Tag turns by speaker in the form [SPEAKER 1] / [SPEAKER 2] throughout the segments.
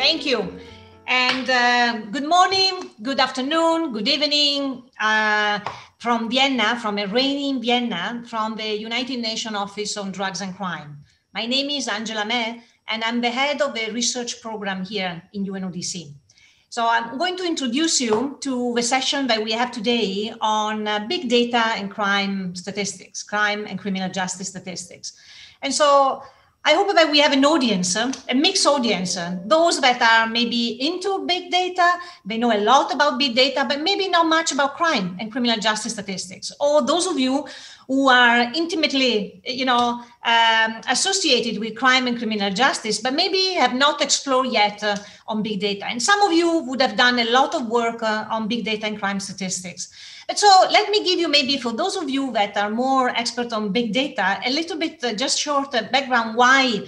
[SPEAKER 1] Thank you. And good morning, good afternoon, good evening from Vienna, from a rainy Vienna, from the United Nations Office on Drugs and Crime. My name is Angela May, and I'm the head of the research program here in UNODC. So I'm going to introduce you to the session that we have today on big data and crime statistics, crime and criminal justice statistics. And so I hope that we have an audience, a mixed audience, those that are maybe into big data, they know a lot about big data, but maybe not much about crime and criminal justice statistics. Or those of you who are intimately, associated with crime and criminal justice, but maybe have not explored yet on big data. And some of you would have done a lot of work on big data and crime statistics. But so let me give you, maybe for those of you that are more expert on big data, a little bit just short background why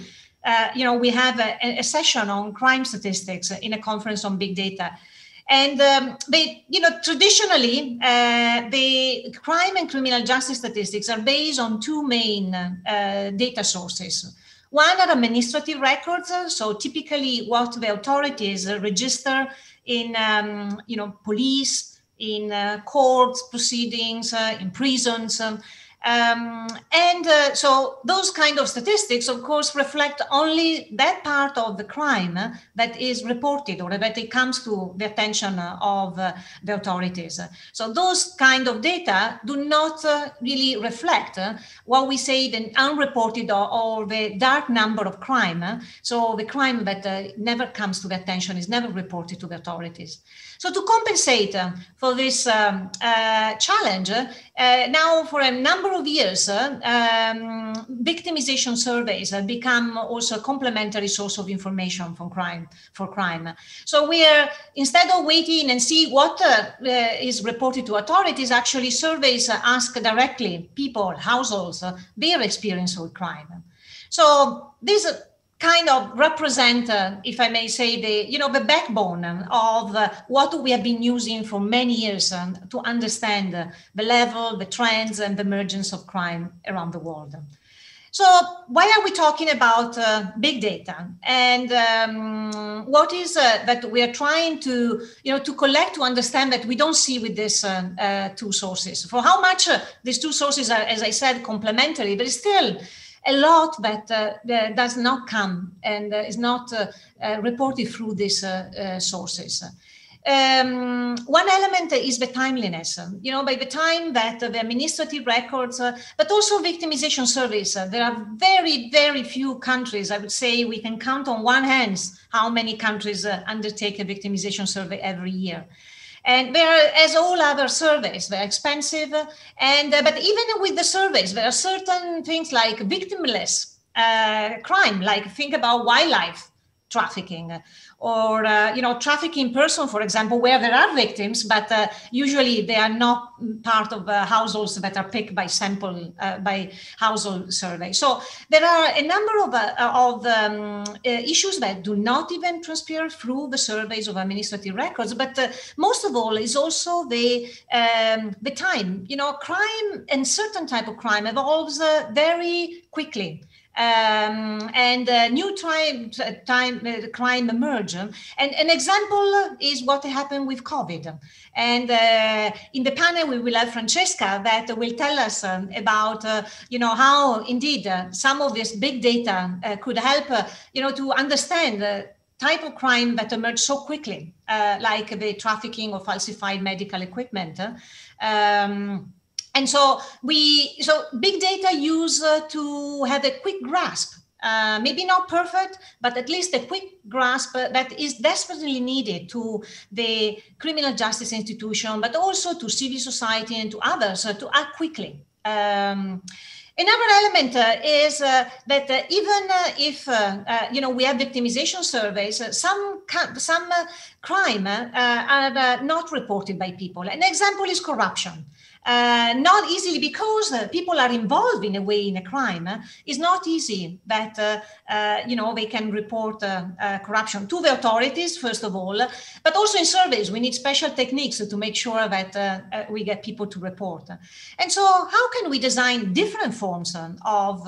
[SPEAKER 1] we have a session on crime statistics in a conference on big data. And traditionally, the crime and criminal justice statistics are based on two main data sources. One are administrative records, so typically what the authorities register in, police, in courts proceedings, in prisons. So those kind of statistics, of course, reflect only that part of the crime that is reported or that it comes to the attention of the authorities. So those kind of data do not really reflect what we say the unreported or the dark number of crime. So the crime that never comes to the attention is never reported to the authorities. So to compensate for this challenge, now for a number of years, victimization surveys have become also a complementary source of information for crime. So we are, instead of waiting and see what is reported to authorities, actually surveys ask directly people, households, their experience with crime. So these kind of represent, if I may say, the backbone of what we have been using for many years to understand the level, the trends, and the emergence of crime around the world. So why are we talking about big data? And what is that we are trying to collect, to understand that we don't see with these two sources? For how much these two sources are, as I said, complementary, but still a lot that does not come and is not reported through these sources. One element is the timeliness. By the time that the administrative records, but also victimization surveys, there are very, very few countries. I would say we can count on one hand how many countries undertake a victimization survey every year. And there, as all other surveys, they're expensive. And but even with the surveys, there are certain things like victimless crime, like think about wildlife trafficking, or trafficking person, for example, where there are victims, but usually they are not part of households that are picked by sample by household survey. So there are a number of issues that do not even transpire through the surveys of administrative records. But most of all is also the time. Crime and certain type of crime evolves very quickly. And new crime emerge. And an example is what happened with COVID. And in the panel, we will have Francesca that will tell us about, how indeed some of this big data could help, to understand the type of crime that emerged so quickly, like the trafficking of falsified medical equipment. And so big data use to have a quick grasp, maybe not perfect, but at least a quick grasp that is desperately needed to the criminal justice institution, but also to civil society and to others to act quickly. Another element is that even if we have victimization surveys, some crime are not reported by people. An example is corruption. not easily because people are involved in a way in a crime. It's not easy that they can report corruption to the authorities first of all, but also in surveys we need special techniques to make sure that we get people to report. And so how can we design different forms of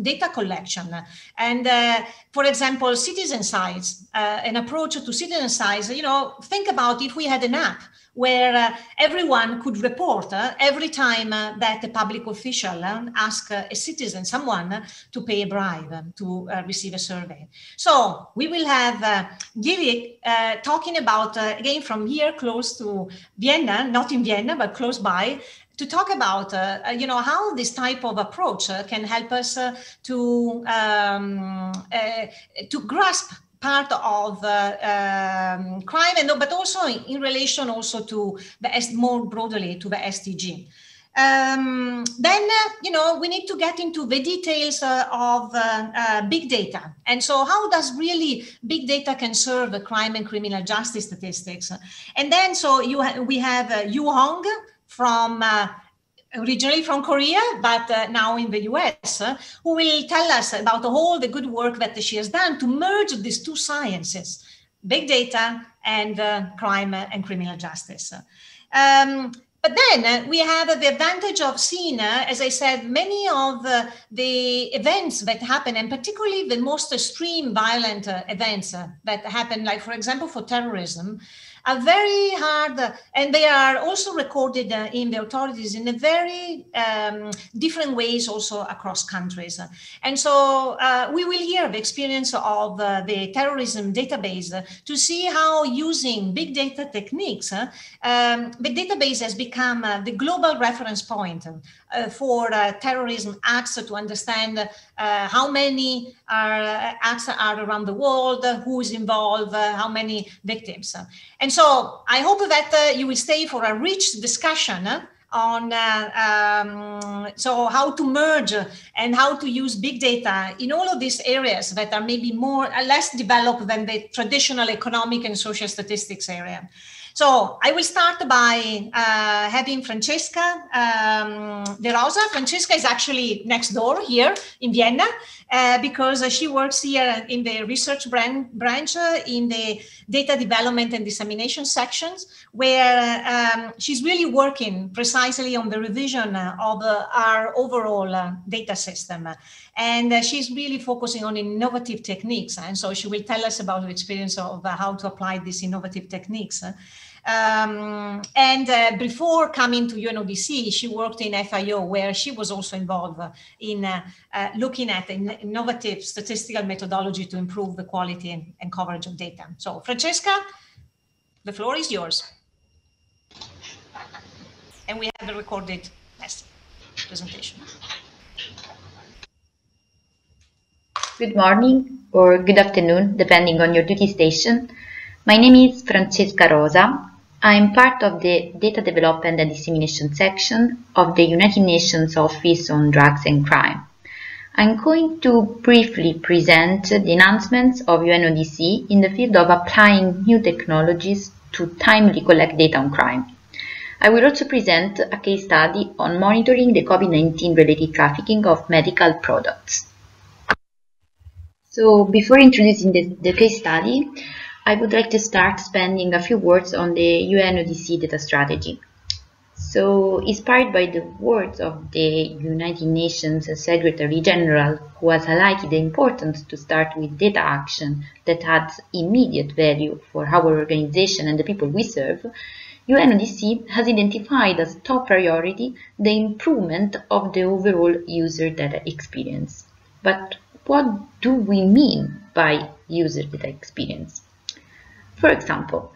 [SPEAKER 1] data collection? And for example, citizen science, an approach to citizen science, think about if we had an app where everyone could report every time that a public official asks a citizen, someone, to pay a bribe to receive a survey. So we will have Gili talking about, again, from here close to Vienna, not in Vienna, but close by, to talk about, how this type of approach can help us to grasp part of crime, but also in relation also to more broadly to the SDG. Then, we need to get into the details of big data. And so how does really big data can serve crime and criminal justice statistics? And then, we have Yu Hong from originally from Korea, but now in the US, who will tell us about all the good work that she has done to merge these two sciences, big data and crime and criminal justice. But then we have the advantage of seeing, as I said, many of the events that happen, and particularly the most extreme violent events that happen, like, for example, for terrorism, are very hard, and they are also recorded in the authorities in a very different ways also across countries. And so we will hear the experience of the terrorism database to see how using big data techniques, the database has become the global reference point for terrorism acts, to understand how many acts are around the world, who is involved, how many victims. And so I hope that you will stay for a rich discussion on how to merge and how to use big data in all of these areas that are maybe less developed than the traditional economic and social statistics area. So I will start by having Francesca De Rosa. Francesca is actually next door here in Vienna because she works here in the research branch in the data development and dissemination sections, where she's really working precisely on the revision of our overall data system. And she's really focusing on innovative techniques. And so she will tell us about the experience of how to apply these innovative techniques. Before coming to UNODC, she worked in FIO, where she was also involved in looking at innovative statistical methodology to improve the quality and coverage of data. So, Francesca, the floor is yours. And we have a recorded presentation.
[SPEAKER 2] Good morning or good afternoon, depending on your duty station. My name is Francesca Rosa. I'm part of the Data Development and Dissemination section of the United Nations Office on Drugs and Crime. I'm going to briefly present the announcements of UNODC in the field of applying new technologies to timely collect data on crime. I will also present a case study on monitoring the COVID-19 related trafficking of medical products. So before introducing the case study, I would like to start spending a few words on the UNODC data strategy. So, inspired by the words of the United Nations Secretary General, who has highlighted the importance to start with data action that adds immediate value for our organization and the people we serve, UNODC has identified as top priority the improvement of the overall user data experience. But what do we mean by user data experience? For example,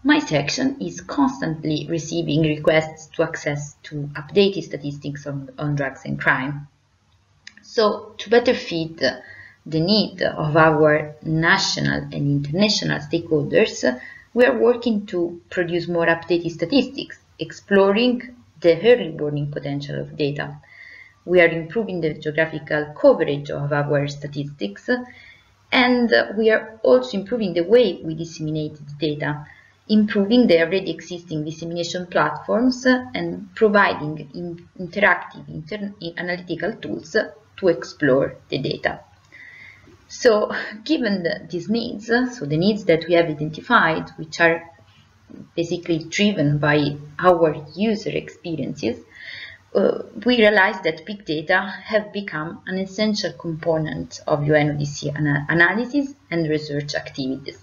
[SPEAKER 2] my section is constantly receiving requests to access to updated statistics on drugs and crime. So, to better fit the need of our national and international stakeholders, we are working to produce more updated statistics, exploring the early warning potential of data. We are improving the geographical coverage of our statistics, and we are also improving the way we disseminate the data. improving the already existing dissemination platforms and providing interactive analytical tools to explore the data. So, given these needs, so the needs that we have identified, which are basically driven by our user experiences, we realized that big data have become an essential component of UNODC analysis and research activities,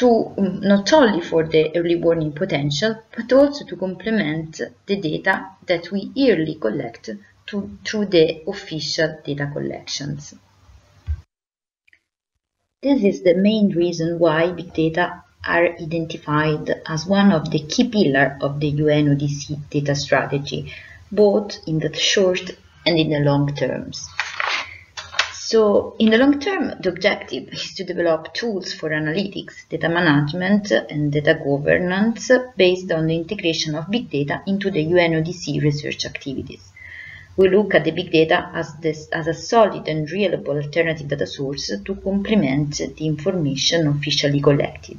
[SPEAKER 2] not only for the early warning potential, but also to complement the data that we yearly collect through the official data collections. This is the main reason why big data are identified as one of the key pillars of the UNODC data strategy, both in the short and in the long terms. So, in the long term, the objective is to develop tools for analytics, data management, and data governance based on the integration of big data into the UNODC research activities. We look at the big data as a solid and reliable alternative data source to complement the information officially collected,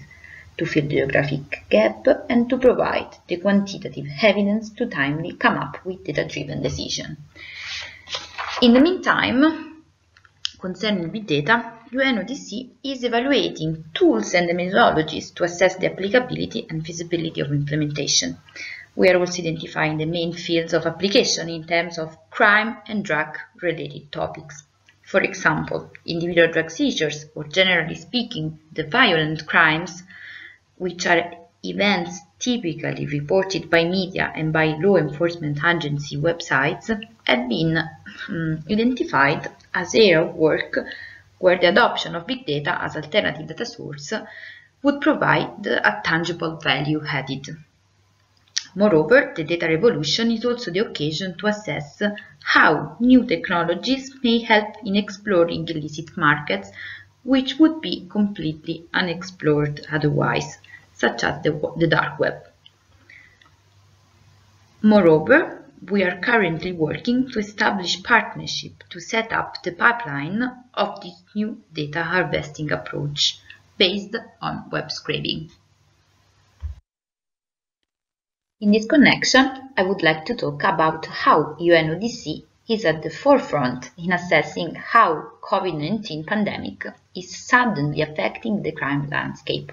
[SPEAKER 2] to fill the geographic gap, and to provide the quantitative evidence to timely come up with data-driven decisions. In the meantime, concerning big data, UNODC is evaluating tools and methodologies to assess the applicability and feasibility of implementation. We are also identifying the main fields of application in terms of crime and drug-related topics. For example, individual drug seizures, or generally speaking, the violent crimes, which are events typically reported by media and by law enforcement agency websites, have been identified as area of work where the adoption of big data as alternative data source would provide a tangible value added. Moreover, the data revolution is also the occasion to assess how new technologies may help in exploring illicit markets which would be completely unexplored otherwise, such as the dark web. Moreover, we are currently working to establish partnership to set up the pipeline of this new data harvesting approach based on web scraping. In this connection, I would like to talk about how UNODC is at the forefront in assessing how COVID-19 pandemic is suddenly affecting the crime landscape.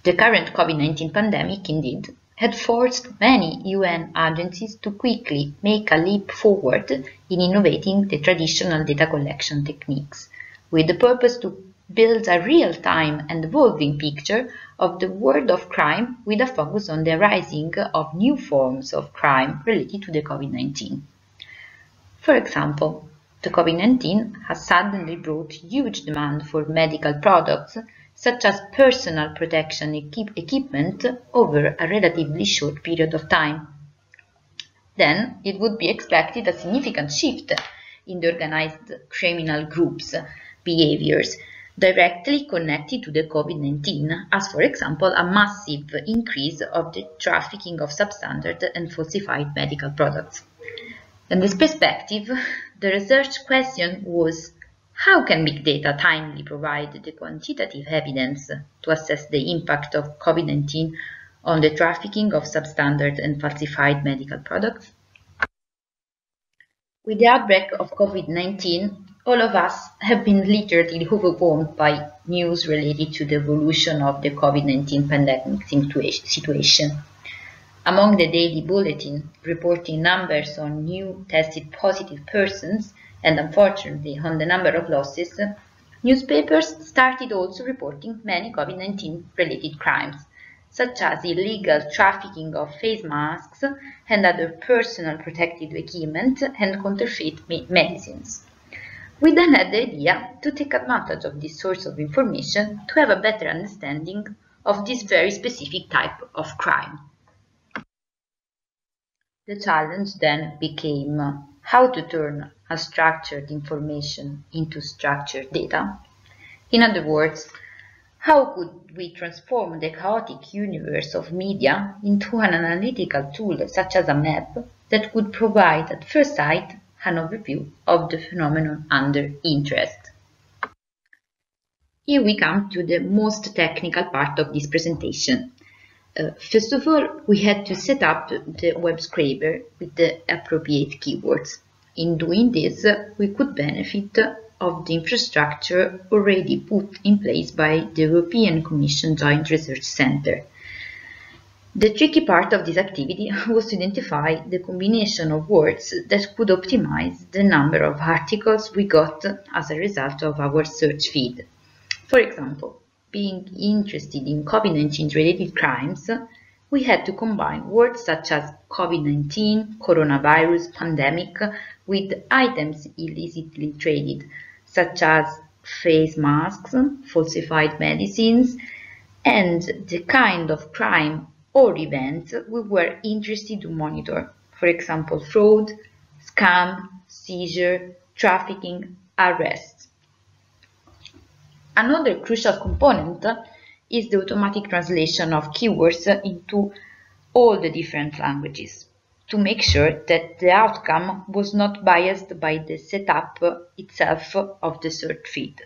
[SPEAKER 2] The current COVID-19 pandemic, indeed, had forced many UN agencies to quickly make a leap forward in innovating the traditional data collection techniques, with the purpose to build a real-time and evolving picture of the world of crime with a focus on the rising of new forms of crime related to the COVID-19. For example, the COVID-19 has suddenly brought huge demand for medical products such as personal protection equipment over a relatively short period of time. Then it would be expected a significant shift in the organized criminal groups' behaviors directly connected to the COVID-19, as for example a massive increase of the trafficking of substandard and falsified medical products. In this perspective, the research question was: how can big data timely provide the quantitative evidence to assess the impact of COVID-19 on the trafficking of substandard and falsified medical products? With the outbreak of COVID-19, all of us have been literally overwhelmed by news related to the evolution of the COVID-19 pandemic situation. Among the daily bulletin reporting numbers on new tested positive persons and unfortunately on the number of losses, newspapers started also reporting many COVID-19 related crimes, such as illegal trafficking of face masks and other personal protective equipment and counterfeit medicines. We then had the idea to take advantage of this source of information to have a better understanding of this very specific type of crime. The challenge then became how to turn unstructured information into structured data. In other words, how could we transform the chaotic universe of media into an analytical tool such as a map that could provide at first sight an overview of the phenomenon under interest? Here we come to the most technical part of this presentation. First of all, we had to set up the web scraper with the appropriate keywords. In doing this, we could benefit of the infrastructure already put in place by the European Commission Joint Research Centre. The tricky part of this activity was to identify the combination of words that could optimize the number of articles we got as a result of our search feed. For example, being interested in COVID-19 related crimes, we had to combine words such as COVID-19, coronavirus, pandemic with items illicitly traded, such as face masks, falsified medicines, and the kind of crime or events we were interested to monitor. For example, fraud, scam, seizure, trafficking, arrests. Another crucial component is the automatic translation of keywords into all the different languages to make sure that the outcome was not biased by the setup itself of the search feed.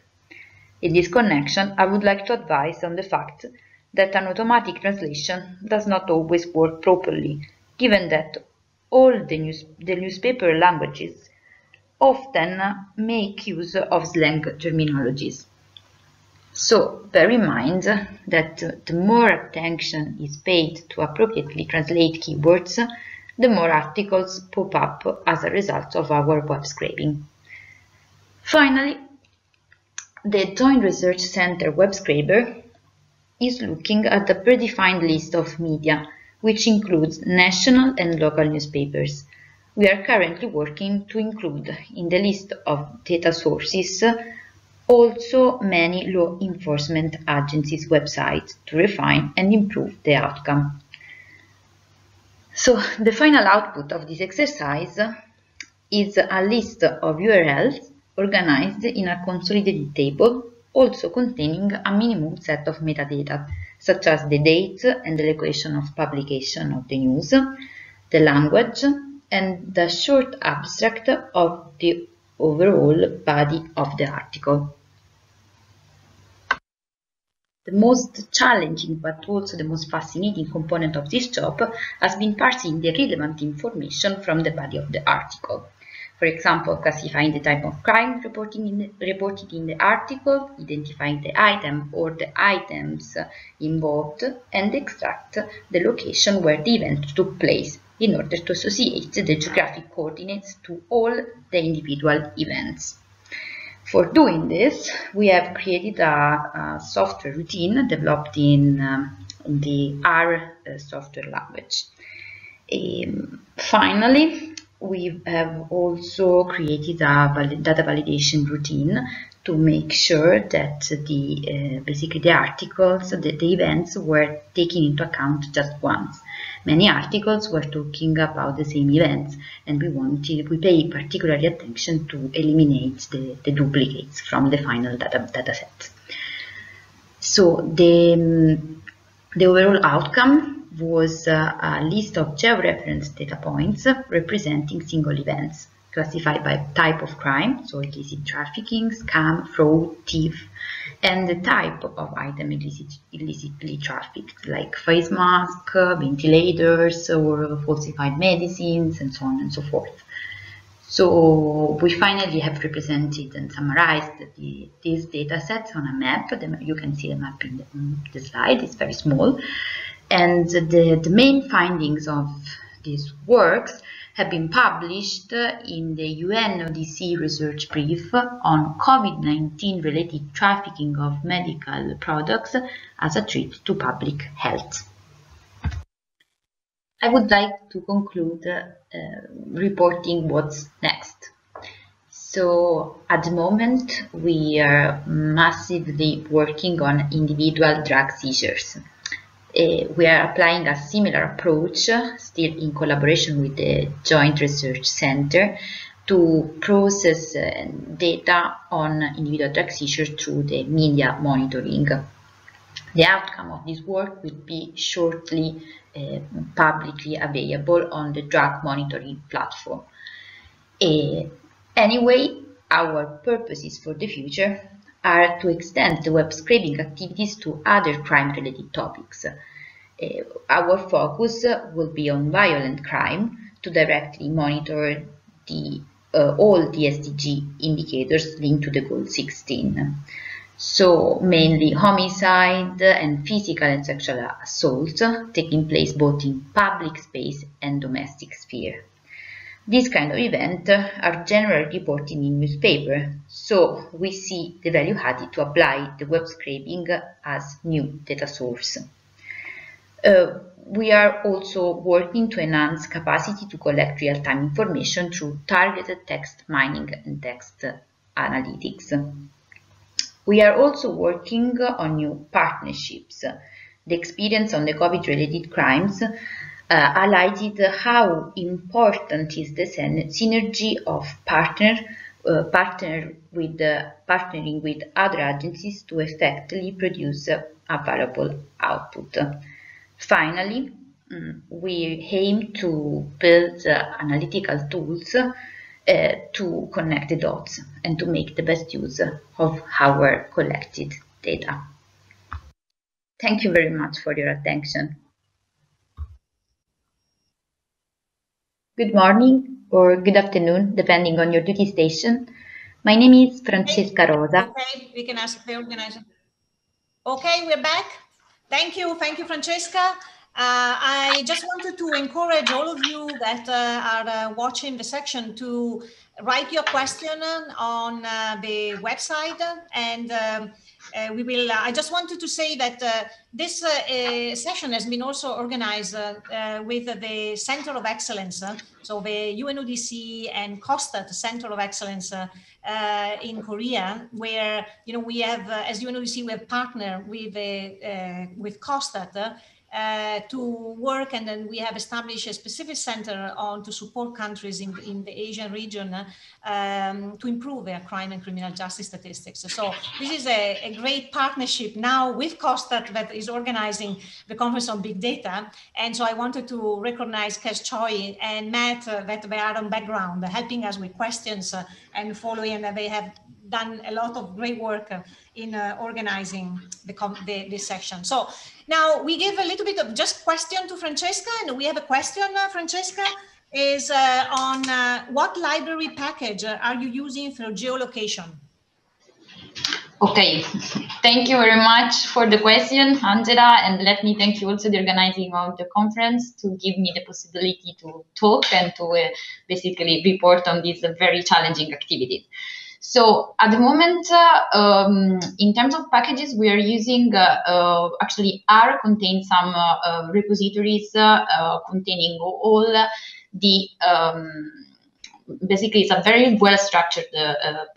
[SPEAKER 2] In this connection, I would like to advise on the fact that an automatic translation does not always work properly, given that all the newspaper languages often make use of slang terminologies. So bear in mind that the more attention is paid to appropriately translate keywords, the more articles pop up as a result of our web scraping. Finally, the Joint Research Centre web scraper is looking at a predefined list of media, which includes national and local newspapers. We are currently working to include in the list of data sources also many law enforcement agencies' websites to refine and improve the outcome. So the final output of this exercise is a list of URLs organized in a consolidated table, also containing a minimum set of metadata, such as the date and the location of publication of the news, the language, and the short abstract of the overall body of the article. The most challenging but also the most fascinating component of this job has been parsing the relevant information from the body of the article. For example, classifying the type of crime reported in the article, identifying the item or the items involved, and extract the location where the event took place in order to associate the geographic coordinates to all the individual events. For doing this, we have created a software routine developed in the R software language. Finally, we have also created a data validation routine to make sure that basically the articles, the events were taken into account just once. Many articles were talking about the same events, and we pay particularly attention to eliminate the duplicates from the final data set. So the overall outcome was a list of georeferenced data points representing single events, classified by type of crime, so illicit trafficking, scam, fraud, thief, and the type of item illicitly trafficked, like face mask, ventilators, or falsified medicines, and so on and so forth. So we finally have represented and summarized these data sets on a map. You can see the map in the slide. It's very small. And the main findings of these works have been published in the UNODC research brief on COVID-19 related trafficking of medical products as a threat to public health. I would like to conclude reporting what's next. So at the moment, we are massively working on individual drug seizures. We are applying a similar approach, still in collaboration with the Joint Research Centre, to process data on individual drug seizures through the media monitoring. The outcome of this work will be shortly publicly available on the drug monitoring platform. Anyway, our purposes for the future are to extend the web scraping activities to other crime-related topics. Our focus will be on violent crime to directly monitor all the SDG indicators linked to the Goal 16. So mainly homicide and physical and sexual assault taking place both in public space and domestic sphere. These kind of events are generally reported in newspaper, so we see the value added to apply the web scraping as new data source. We are also working to enhance capacity to collect real-time information through targeted text mining and text analytics. We are also working on new partnerships. The experience on the COVID-related crimes highlighted how important is the synergy of partnering with other agencies to effectively produce a valuable output. Finally, we aim to build analytical tools to connect the dots and to make the best use of our collected data. Thank you very much for your attention. Good morning or good afternoon, depending on your duty station. My name is Francesca Rosa.
[SPEAKER 1] Okay, we can ask the organizer. Okay, we're back. Thank you, Francesca. I just wanted to encourage all of you that are watching the section to write your question on the website, and we will. I just wanted to say that this session has been also organized with the Center of Excellence, so the UNODC and COSTAT Center of Excellence in Korea, where we have, as UNODC, we have partnered with COSTAT to work, and then we have established a specific center to support countries in the Asian region to improve their crime and criminal justice statistics. So this is a great partnership now with COSTAT that is organizing the conference on big data. And so I wanted to recognize Kes Choi and Matt that they are on background helping us with questions and following, and they have done a lot of great work in organizing this section. So now we give a little bit of just question to Francesca, and we have a question, Francesca, is on what library package are you using for geolocation?
[SPEAKER 3] Okay, thank you very much for the question, Angela, and let me thank you also the organizing of the conference to give me the possibility to talk and to basically report on this very challenging activity. So at the moment, in terms of packages, we are using actually R contains some repositories containing all the basically it's a very well structured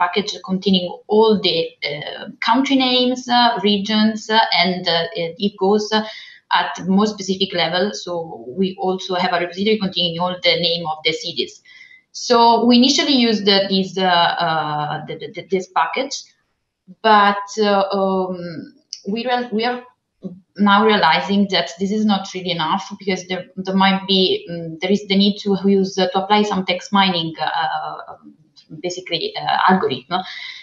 [SPEAKER 3] package containing all the country names, regions, and it goes at more specific level. So we also have a repository containing all the name of the cities. So we initially used this package, but we are now realizing that this is not really enough, because there is the need to apply some text mining algorithm,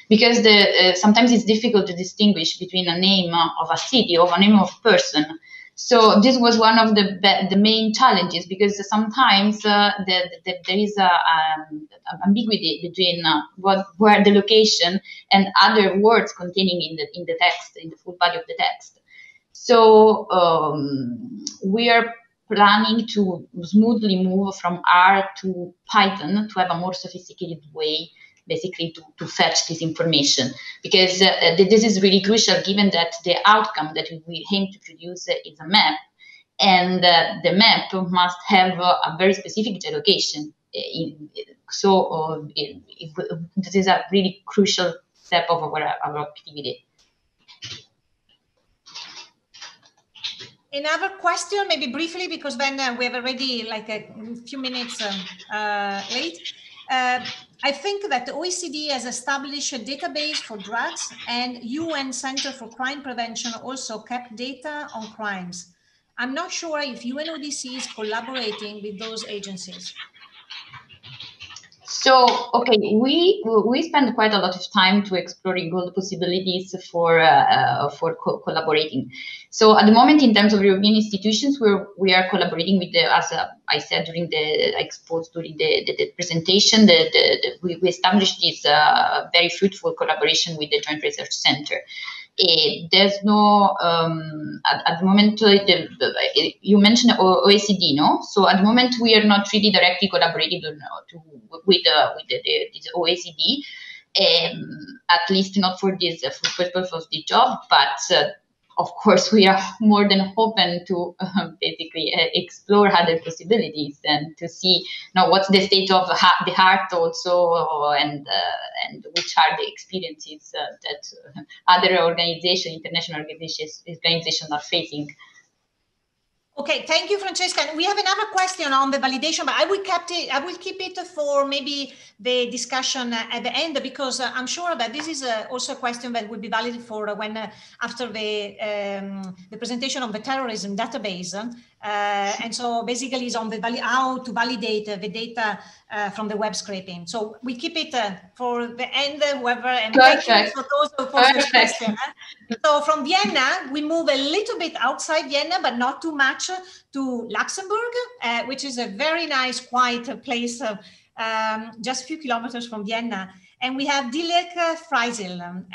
[SPEAKER 3] because sometimes it's difficult to distinguish between a name of a city or a name of a person. So this was one of the main challenges, because sometimes there is ambiguity between where the location and other words containing in the text, in the full body of the text. So we are planning to smoothly move from R to Python to have a more sophisticated way, basically to fetch this information, because this is really crucial, given that the outcome that we aim to produce is a map, and the map must have a very specific geolocation. So this is a really crucial step of our activity.
[SPEAKER 1] Another question, maybe briefly, because then we have already like a few minutes late. I think that the OECD has established a database for drugs, and UN Center for Crime Prevention also kept data on crimes. I'm not sure if UNODC is collaborating with those agencies.
[SPEAKER 3] So, okay, we spend quite a lot of time to exploring all the possibilities for collaborating. So, at the moment, in terms of European institutions, we are collaborating with as I said during I exposed during the presentation, we established this very fruitful collaboration with the Joint Research Center. There's no at the moment you mentioned OECD, no? So at the moment we are not really directly collaborating with this OECD, at least not for this for purpose of the job. But of course, we are more than open to basically explore other possibilities and to see now what's the state of the art also, and which are the experiences that other organizations, international organizations are facing.
[SPEAKER 1] Okay, thank you, Francesca. We have another question on the validation, but I will keep it for maybe the discussion at the end, because I'm sure that this is also a question that would be valid for when after the presentation of the terrorism database. And so basically it's on the how to validate the data from the web scraping. So we keep it for the end, whoever, and
[SPEAKER 3] Perfect.
[SPEAKER 1] thank you for those who posed this question. So from Vienna, we move a little bit outside Vienna, but not too much, to Luxembourg, which is a very nice, quiet place, just a few kilometers from Vienna. And we have Dilek Freisel.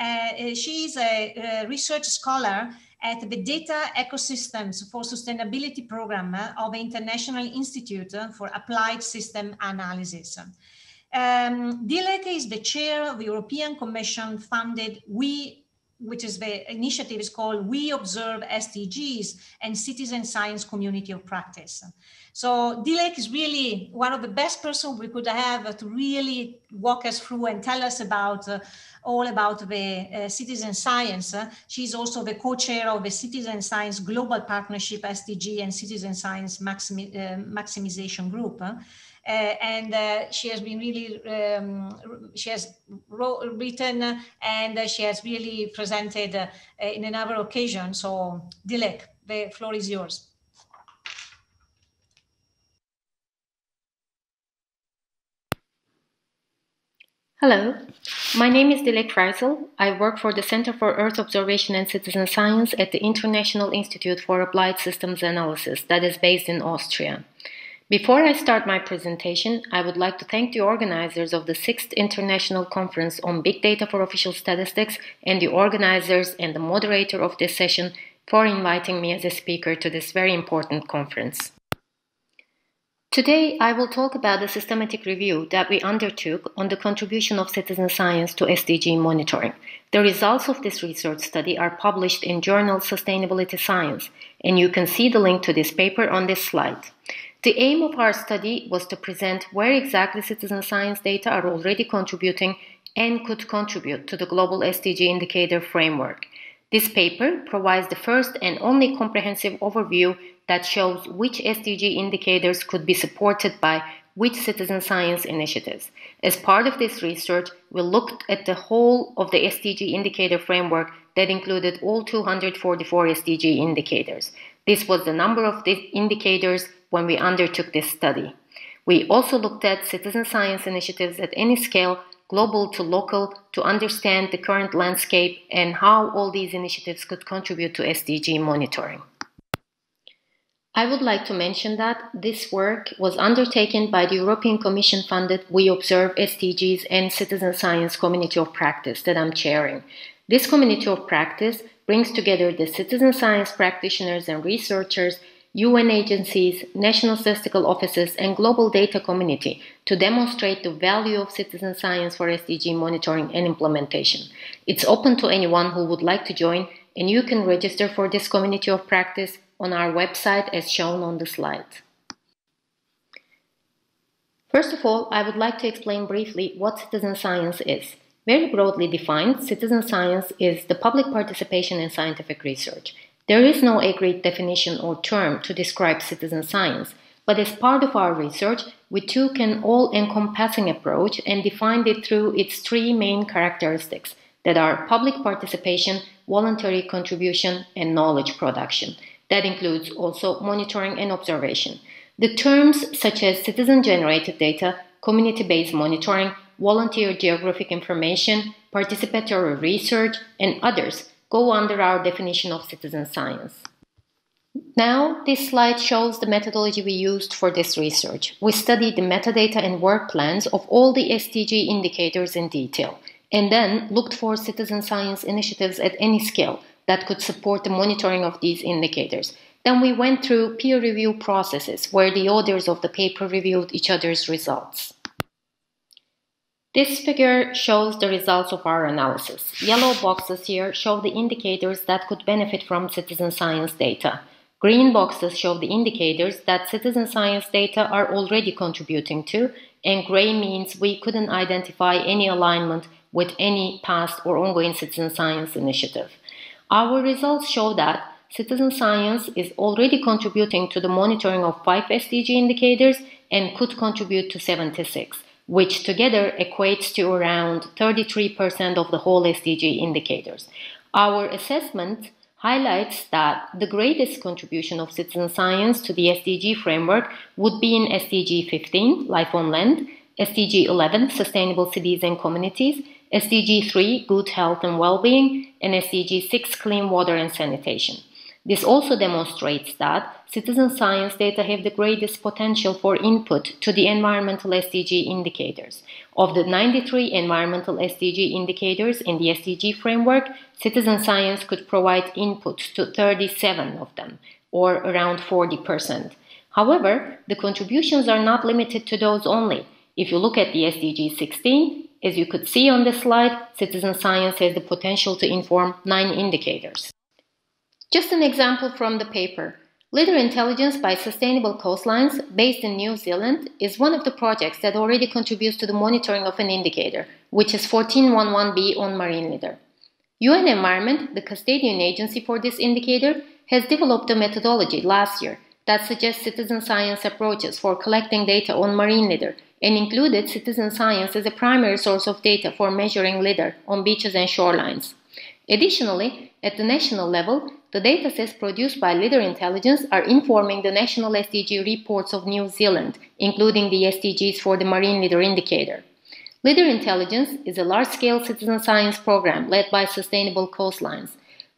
[SPEAKER 1] She's a research scholar at the Data Ecosystems for Sustainability program of the International Institute for Applied System Analysis. Dilek is the chair of the European Commission funded which is the initiative is called We Observe SDGs and Citizen Science Community of Practice. So Dilek is really one of the best persons we could have to really walk us through and tell us about all about the citizen science. She's also the co-chair of the Citizen Science Global Partnership SDG and Citizen Science Maximization Group. And she has been really, she has written and she has really presented in another occasion. So Dilek, the floor is yours.
[SPEAKER 4] Hello, my name is Dilek Freisel. I work for the Center for Earth Observation and Citizen Science at the International Institute for Applied Systems Analysis that is based in Austria. Before I start my presentation, I would like to thank the organizers of the 6th International Conference on Big Data for Official Statistics and the organizers and the moderator of this session for inviting me as a speaker to this very important conference. Today, I will talk about the systematic review that we undertook on the contribution of citizen science to SDG monitoring. The results of this research study are published in journal Sustainability Science, and you can see the link to this paper on this slide. The aim of our study was to present where exactly citizen science data are already contributing and could contribute to the global SDG indicator framework. This paper provides the first and only comprehensive overview that shows which SDG indicators could be supported by which citizen science initiatives. As part of this research, we looked at the whole of the SDG indicator framework that included all 244 SDG indicators. This was the number of the indicators when we undertook this study. We also looked at citizen science initiatives at any scale, global to local, to understand the current landscape and how all these initiatives could contribute to SDG monitoring. I would like to mention that this work was undertaken by the European Commission-funded We Observe SDGs and Citizen Science Community of Practice that I'm chairing. This community of practice brings together the citizen science practitioners and researchers, UN agencies, national statistical offices, and global data community to demonstrate the value of citizen science for SDG monitoring and implementation. It's open to anyone who would like to join, and you can register for this community of practice on our website as shown on the slide. First of all, I would like to explain briefly what citizen science is. Very broadly defined, citizen science is the public participation in scientific research. There is no agreed definition or term to describe citizen science, but as part of our research, we took an all-encompassing approach and defined it through its three main characteristics that are public participation, voluntary contribution, and knowledge production. That includes also monitoring and observation. The terms such as citizen-generated data, community-based monitoring, volunteer geographic information, participatory research, and others go under our definition of citizen science. Now, this slide shows the methodology we used for this research. We studied the metadata and work plans of all the SDG indicators in detail, and then looked for citizen science initiatives at any scale that could support the monitoring of these indicators. Then we went through peer review processes where the authors of the paper reviewed each other's results. This figure shows the results of our analysis. Yellow boxes here show the indicators that could benefit from citizen science data. Green boxes show the indicators that citizen science data are already contributing to, and gray means we couldn't identify any alignment with any past or ongoing citizen science initiative. Our results show that citizen science is already contributing to the monitoring of 5 SDG indicators and could contribute to 76, which together equates to around 33% of the whole SDG indicators. Our assessment highlights that the greatest contribution of citizen science to the SDG framework would be in SDG 15, Life on Land, SDG 11, Sustainable Cities and Communities, SDG 3, Good Health and Well-being, and SDG 6, Clean Water and Sanitation. This also demonstrates that citizen science data have the greatest potential for input to the environmental SDG indicators. Of the 93 environmental SDG indicators in the SDG framework, citizen science could provide input to 37 of them, or around 40%. However, the contributions are not limited to those only. If you look at the SDG 16, as you could see on this slide, citizen science has the potential to inform 9 indicators. Just an example from the paper. Litter intelligence by Sustainable Coastlines, based in New Zealand, is one of the projects that already contributes to the monitoring of an indicator, which is 1411B on marine litter. UN Environment, the custodian agency for this indicator, has developed a methodology last year that suggests citizen science approaches for collecting data on marine litter and included citizen science as a primary source of data for measuring litter on beaches and shorelines. Additionally, at the national level, the datasets produced by Litter Intelligence are informing the national SDG reports of New Zealand, including the SDGs for the marine litter indicator. Litter Intelligence is a large-scale citizen science program led by Sustainable Coastlines.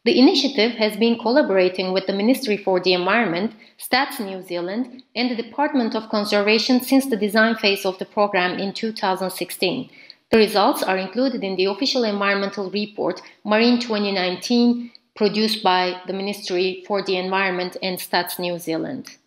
[SPEAKER 4] The initiative has been collaborating with the Ministry for the Environment, Stats New Zealand, and the Department of Conservation since the design phase of the program in 2016. The results are included in the official environmental report, Marine 2019, produced by the Ministry for the Environment and Stats New Zealand.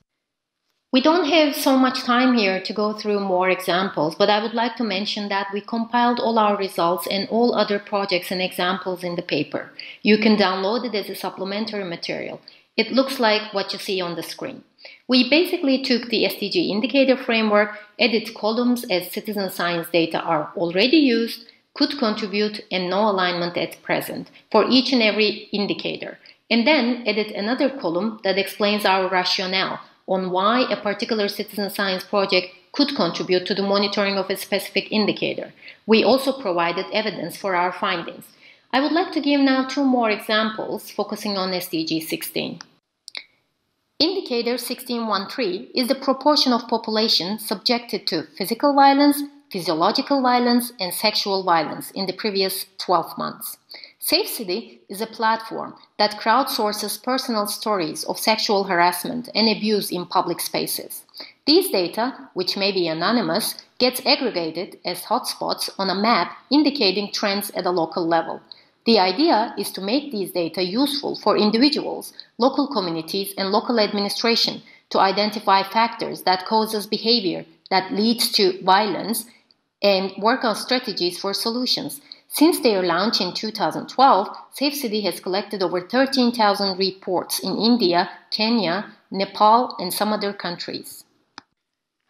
[SPEAKER 4] We don't have so much time here to go through more examples, but I would like to mention that we compiled all our results and all other projects and examples in the paper. You can download it as a supplementary material. It looks like what you see on the screen. We basically took the SDG indicator framework, added columns as citizen science data are already used, could contribute, and no alignment at present for each and every indicator, and then added another column that explains our rationale on why a particular citizen science project could contribute to the monitoring of a specific indicator. We also provided evidence for our findings. I would like to give now 2 more examples focusing on SDG 16. Indicator 1613 is the proportion of population subjected to physical violence, physiological violence, and sexual violence in the previous 12 months. Safe City is a platform that crowdsources personal stories of sexual harassment and abuse in public spaces. These data, which may be anonymous, gets aggregated as hotspots on a map indicating trends at a local level. The idea is to make these data useful for individuals, local communities, and local administration to identify factors that causes behavior that leads to violence and work on strategies for solutions. Since their launch in 2012, Safe City has collected over 13,000 reports in India, Kenya, Nepal, and some other countries.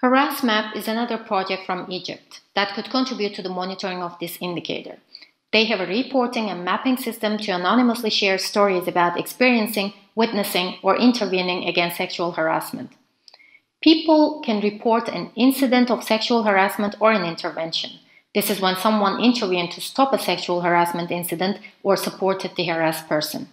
[SPEAKER 4] HarassMap is another project from Egypt that could contribute to the monitoring of this indicator. They have a reporting and mapping system to anonymously share stories about experiencing, witnessing, or intervening against sexual harassment. People can report an incident of sexual harassment or an intervention. This is when someone intervened to stop a sexual harassment incident or supported the harassed person.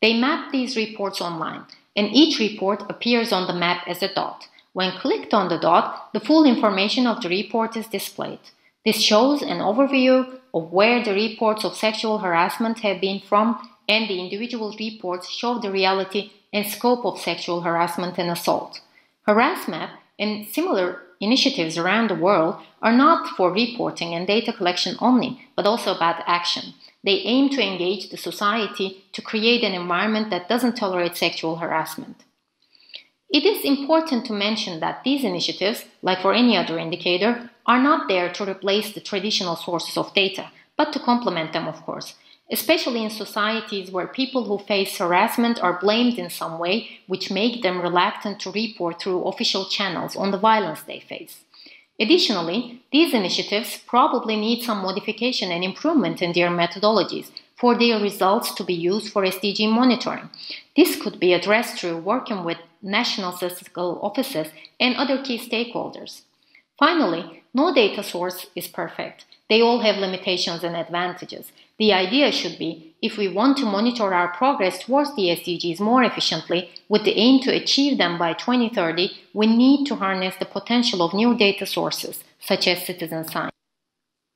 [SPEAKER 4] They map these reports online, and each report appears on the map as a dot. When clicked on the dot, the full information of the report is displayed. This shows an overview of where the reports of sexual harassment have been from, and the individual reports show the reality and scope of sexual harassment and assault. Harassmap and similar initiatives around the world are not for reporting and data collection only, but also about action. They aim to engage the society to create an environment that doesn't tolerate sexual harassment. It is important to mention that these initiatives, like for any other indicator, are not there to replace the traditional sources of data, but to complement them, of course, especially in societies where people who face harassment are blamed in some way, which make them reluctant to report through official channels on the violence they face. Additionally, these initiatives probably need some modification and improvement in their methodologies for their results to be used for SDG monitoring. This could be addressed through working with national statistical offices and other key stakeholders. Finally, no data source is perfect. They all have limitations and advantages. The idea should be, if we want to monitor our progress towards the SDGs more efficiently, with the aim to achieve them by 2030, we need to harness the potential of new data sources, such as citizen science.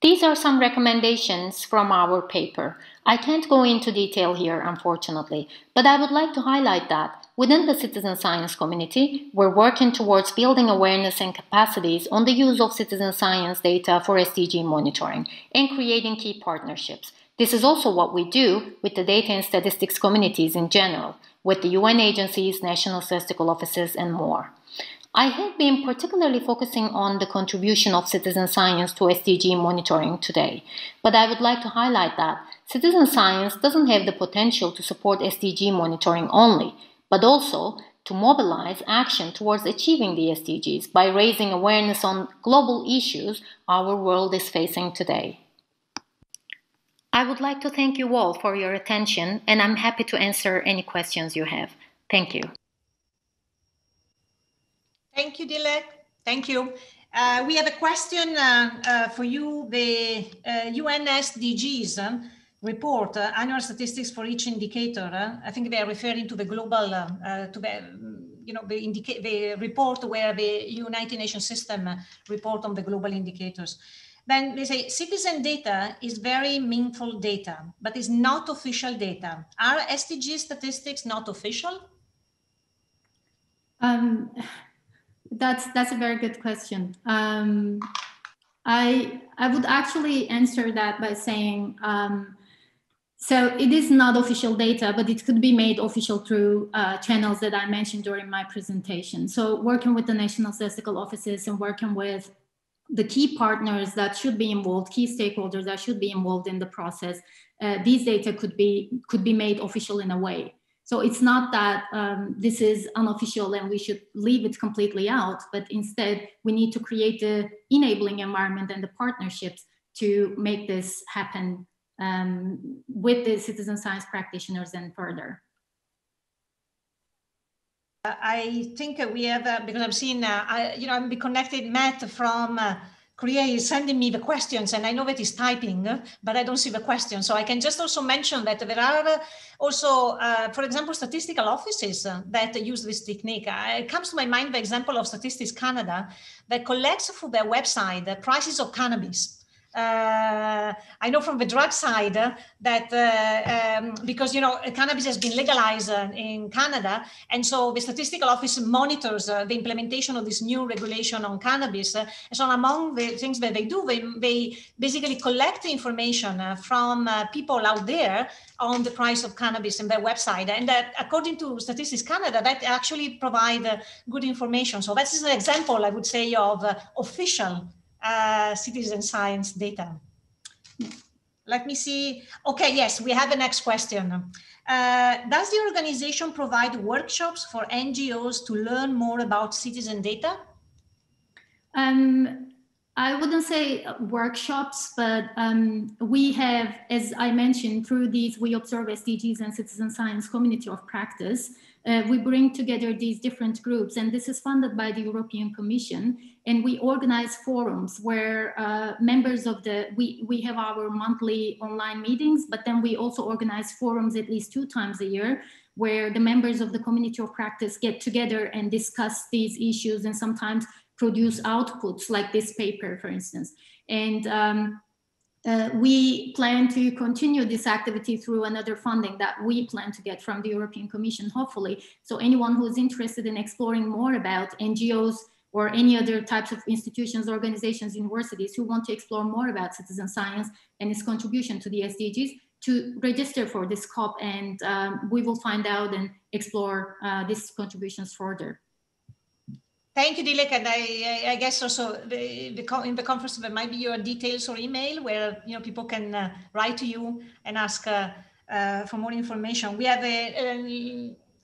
[SPEAKER 4] These are some recommendations from our paper. I can't go into detail here, unfortunately, but I would like to highlight that within the citizen science community, we're working towards building awareness and capacities on the use of citizen science data for SDG monitoring and creating key partnerships. This is also what we do with the data and statistics communities in general, with the UN agencies, national statistical offices, and more. I have been particularly focusing on the contribution of citizen science to SDG monitoring today, but I would like to highlight that citizen science doesn't have the potential to support SDG monitoring only, but also to mobilize action towards achieving the SDGs by raising awareness on global issues our world is facing today. I would like to thank you all for your attention, and I'm happy to answer any questions you have. Thank you.
[SPEAKER 1] Thank you, Dilek. Thank you. We have a question for you. The UN SDGs report, annual statistics for each indicator. I think they are referring to the global, the report where the United Nations system report on the global indicators. Then they say citizen data is very meaningful data, but is not official data. Are SDG statistics not official?
[SPEAKER 5] That's a very good question. I would actually answer that by saying, so it is not official data, but it could be made official through channels that I mentioned during my presentation. So working with the national statistical offices and working with the key partners that should be involved, key stakeholders that should be involved in the process, these data could be made official in a way. So it's not that this is unofficial and we should leave it completely out, but instead we need to create the enabling environment and the partnerships to make this happen with the citizen science practitioners and further.
[SPEAKER 1] I think we have, because I'm seeing, I'm connected, Matt from Korea is sending me the questions, and I know that he's typing, but I don't see the questions. So I can just also mention that there are also, for example, statistical offices that use this technique. It comes to my mind the example of Statistics Canada that collects through their website the prices of cannabis. I know from the drug side that because cannabis has been legalized in Canada, and so the statistical office monitors the implementation of this new regulation on cannabis. And so among the things that they do, they basically collect the information from people out there on the price of cannabis in their website, and that according to Statistics Canada, that actually provide good information. So that's an example, I would say, of official citizen science data. Let me see. Okay, yes, we have the next question. Does the organization provide workshops for NGOs to learn more about citizen data?
[SPEAKER 5] I wouldn't say workshops, but we have, as I mentioned, through these We Observe SDGs and Citizen Science Community of Practice, we bring together these different groups, and this is funded by the European Commission, and we organize forums where members of we have our monthly online meetings, but then we also organize forums at least 2 times a year where the members of the community of practice get together and discuss these issues and sometimes produce outputs like this paper, for instance. And we plan to continue this activity through another funding that we plan to get from the European Commission, hopefully. So anyone who's interested in exploring more about NGOs or any other types of institutions, organizations, universities who want to explore more about citizen science and its contribution to the SDGs, to register for this COP, and we will find out and explore these contributions further.
[SPEAKER 1] Thank you, Dilek, and I guess also in the conference there might be your details or email where people can write to you and ask for more information. We have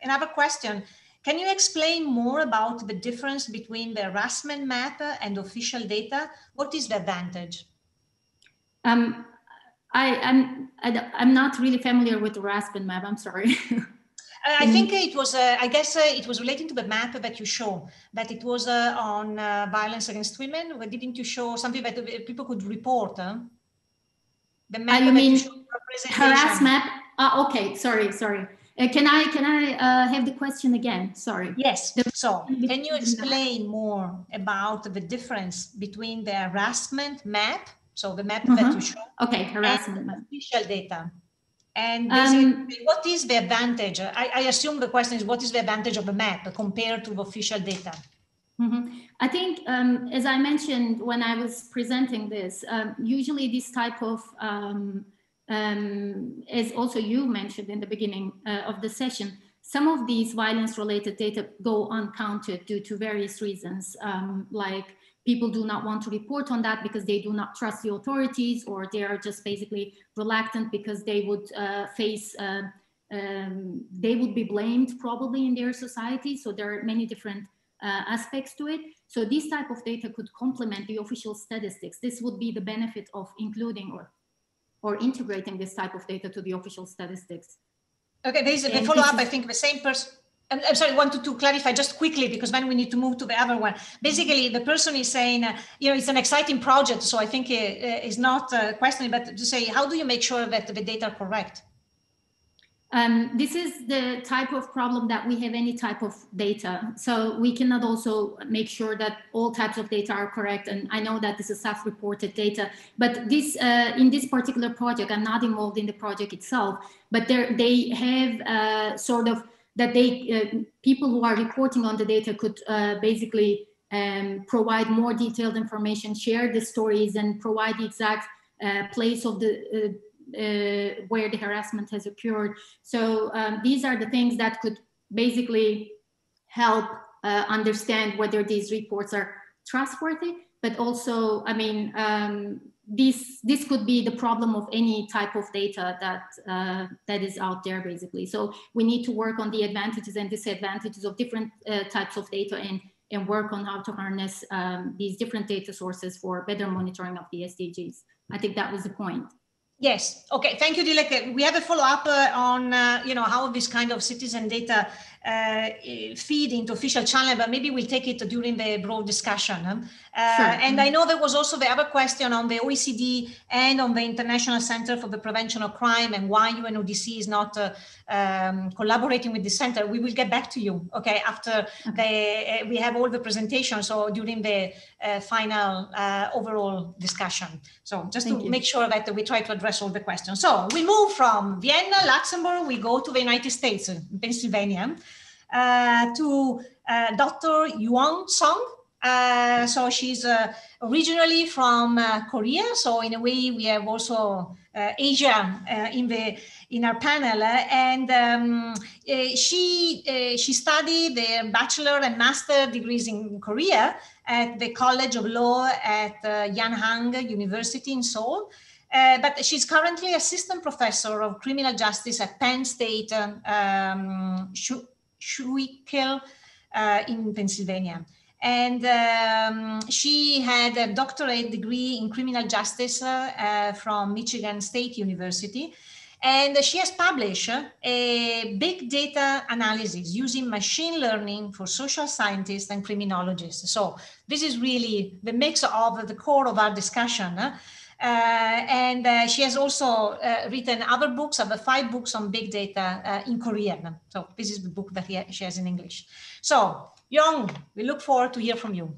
[SPEAKER 1] another question. Can you explain more about the difference between the harassment map and official data? What is the advantage?
[SPEAKER 5] I'm not really familiar with the harassment map. I'm sorry.
[SPEAKER 1] I think it was, I guess it was relating to the map that you show, that it was on violence against women. Didn't you show something that people could report? The map
[SPEAKER 5] you mean
[SPEAKER 1] harass
[SPEAKER 5] map? Okay, sorry. Can I have the question again? Sorry.
[SPEAKER 1] Yes. So can you explain more about the difference between the harassment map, so the map that you show,
[SPEAKER 5] harassment map,
[SPEAKER 1] official data? And basically, what is the advantage? I assume the question is, what is the advantage of a map compared to the official data?
[SPEAKER 5] I think, as I mentioned when I was presenting this, usually this type of, as also you mentioned in the beginning of the session, some of these violence-related data go uncounted due to various reasons, like people do not want to report on that because they do not trust the authorities, or they are just basically reluctant because they would they would be blamed probably in their society. So there are many different aspects to it. So this type of data could complement the official statistics. This would be the benefit of including or integrating this type of data to the official statistics.
[SPEAKER 1] Okay, there is a follow-up. I think the same person. I'm sorry, I wanted to clarify just quickly because then we need to move to the other one. Basically, the person is saying, it's an exciting project. So I think it's not questioning, but to say, how do you make sure that the data are correct?
[SPEAKER 5] This is the type of problem that we have any type of data. So we cannot also make sure that all types of data are correct. And I know that this is self-reported data, but this in this particular project, I'm not involved in the project itself, but they have sort of that people who are reporting on the data could basically provide more detailed information, share the stories, and provide the exact place of the where the harassment has occurred. So these are the things that could basically help understand whether these reports are trustworthy. But also, I mean, this could be the problem of any type of data that is out there, basically. So we need to work on the advantages and disadvantages of different types of data and work on how to harness these different data sources for better monitoring of the SDGs. I think that was the point.
[SPEAKER 1] Yes. Okay. Thank you, Dilek. We have a follow-up on, how this kind of citizen data feed into official channel, but maybe we'll take it during the broad discussion.
[SPEAKER 5] Sure.
[SPEAKER 1] And I know there was also the other question on the OECD and on the International Center for the Prevention of Crime and why UNODC is not collaborating with the center. We will get back to you, okay, after we have all the presentations, so during the final overall discussion. So just to make sure that we try to address all the questions. So we move from Vienna, Luxembourg, we go to the United States, Pennsylvania, to Dr. Yuan Song. So she's originally from Korea. So in a way, we have also Asia in our panel, and she studied the bachelor and master degrees in Korea at the College of Law at Yanhang University in Seoul. But she's currently assistant professor of criminal justice at Penn State Schuylkill in Pennsylvania. And she had a doctorate degree in criminal justice from Michigan State University. And she has published a big data analysis using machine learning for social scientists and criminologists. So this is really the mix of the core of our discussion. And she has also written other books, about 5 books on big data in Korean. So this is the book that she has in English. So, Young, we look forward to hear from you.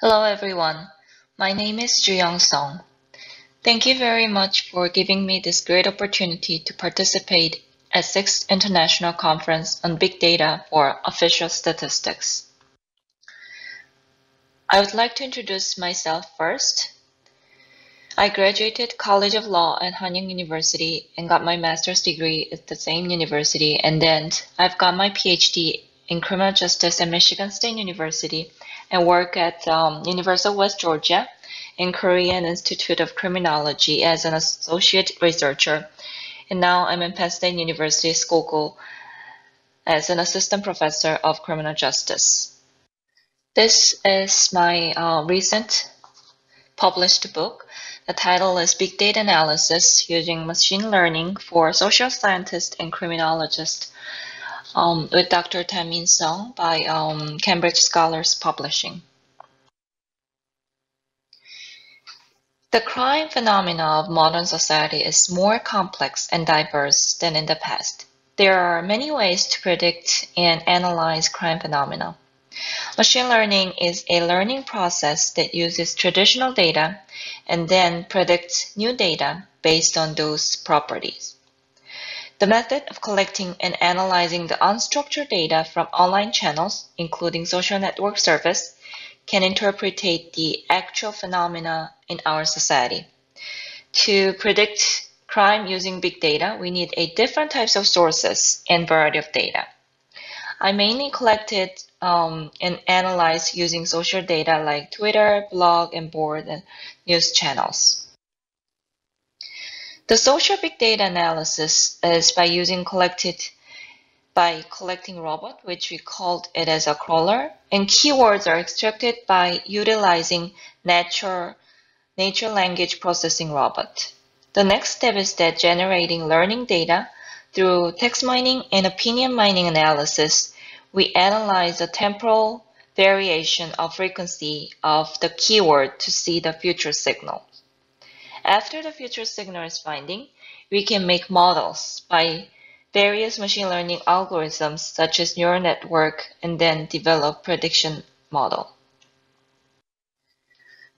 [SPEAKER 6] Hello everyone, my name is Ju-Young Song. Thank you very much for giving me this great opportunity to participate at 6th International Conference on Big Data for Official Statistics. I would like to introduce myself first. I graduated College of Law at Hanyang University and got my master's degree at the same university, and then I've got my PhD in criminal justice at Michigan State University and work at University of West Georgia in Korean Institute of Criminology as an associate researcher. And now I'm in Penn State University Skogo as an assistant professor of criminal justice. This is my recent published book. The title is Big Data Analysis Using Machine Learning for Social Scientists and Criminologists with Dr. Tae-min Song by Cambridge Scholars Publishing. The crime phenomena of modern society is more complex and diverse than in the past. There are many ways to predict and analyze crime phenomena. Machine learning is a learning process that uses traditional data and then predicts new data based on those properties. The method of collecting and analyzing the unstructured data from online channels, including social network service, can interpret the actual phenomena in our society. To predict crime using big data, we need different types of sources and variety of data. I mainly collected and analyzed using social data like Twitter, blog, and board and news channels. The social big data analysis is by collecting robot, which we called it as a crawler, and keywords are extracted by utilizing natural language processing robot. The next step is that generating learning data through text mining and opinion mining analysis. We analyze the temporal variation of frequency of the keyword to see the future signal. After the future signal is finding, we can make models by various machine learning algorithms such as neural network and then develop prediction model.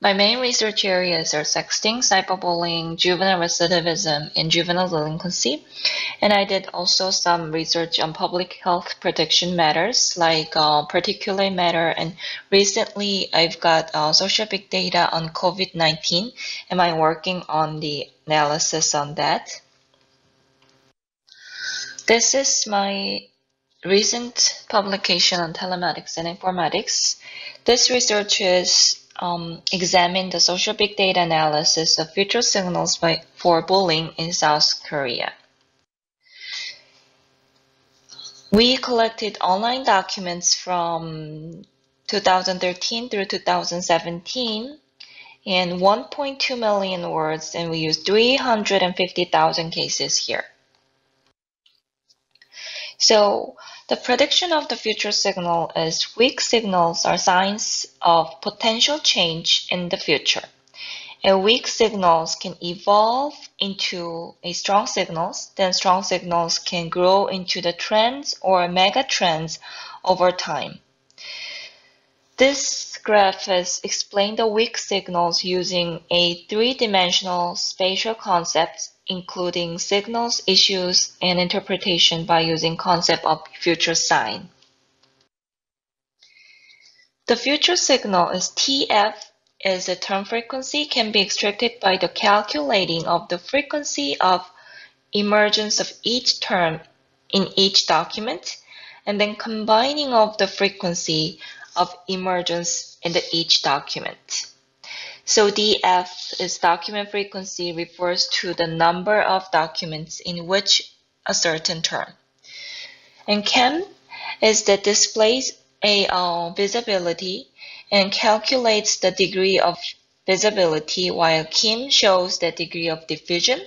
[SPEAKER 6] My main research areas are sexting, cyberbullying, juvenile recidivism, and juvenile delinquency. And I did also some research on public health prediction matters like particulate matter. And recently I've got social big data on COVID-19. And I'm working on the analysis on that. This is my recent publication on telematics and informatics. This research is examine the social big data analysis of future signals for bullying in South Korea. We collected online documents from 2013 through 2017 and 1.2 million words, and we used 350,000 cases here. So the prediction of the future signal is weak signals are signs of potential change in the future. And weak signals can evolve into strong signals. Then strong signals can grow into the trends or mega trends over time. This graph has explained the weak signals using a three-dimensional spatial concept, including signals, issues, and interpretation by using concept of future sign. The future signal is TF is a term frequency can be extracted by the calculating of the frequency of emergence of each term in each document and then combining of the frequency of emergence in each document. So DF is document frequency refers to the number of documents in which a certain term. And Chem is that displays a visibility and calculates the degree of visibility, while Kim shows the degree of diffusion,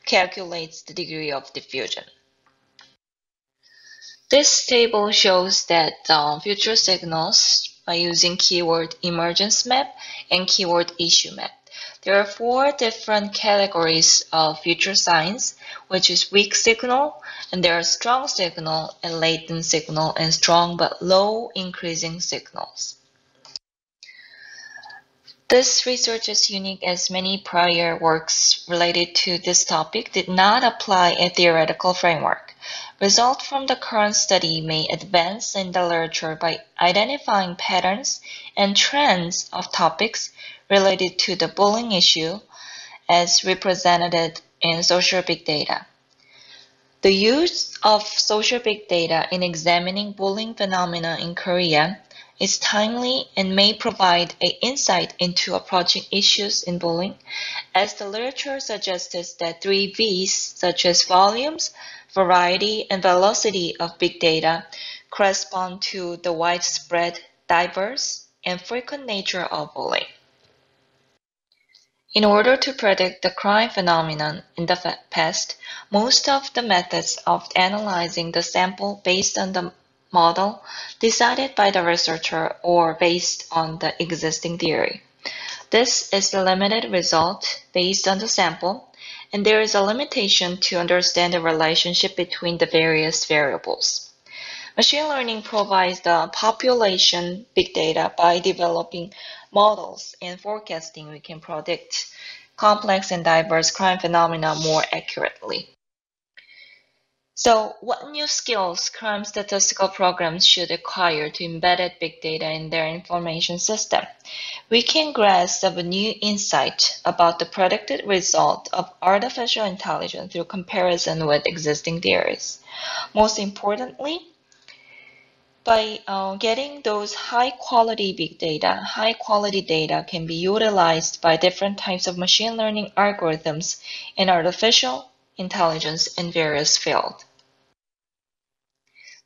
[SPEAKER 6] calculates the degree of diffusion. This table shows that future signals by using keyword emergence map and keyword issue map. There are 4 different categories of future signs, which is weak signal, and there are strong signal and latent signal and strong but low increasing signals. This research is unique as many prior works related to this topic did not apply a theoretical framework. Results from the current study may advance in the literature by identifying patterns and trends of topics related to the bullying issue as represented in social big data. The use of social big data in examining bullying phenomena in Korea is timely and may provide an insight into approaching issues in bullying, as the literature suggests that 3 V's such as volumes, variety, and velocity of big data correspond to the widespread, diverse, and frequent nature of bullying. In order to predict the crime phenomenon in the past, most of the methods of analyzing the sample based on the model decided by the researcher or based on the existing theory. This is the limited result based on the sample, and there is a limitation to understand the relationship between the various variables. Machine learning provides the population big data. By developing models and forecasting, we can predict complex and diverse crime phenomena more accurately. So, what new skills crime statistical programs should acquire to embed big data in their information system? We can grasp a new insight about the predicted result of artificial intelligence through comparison with existing theories. Most importantly, by getting those high-quality big data, high-quality data can be utilized by different types of machine learning algorithms in artificial intelligence in various fields.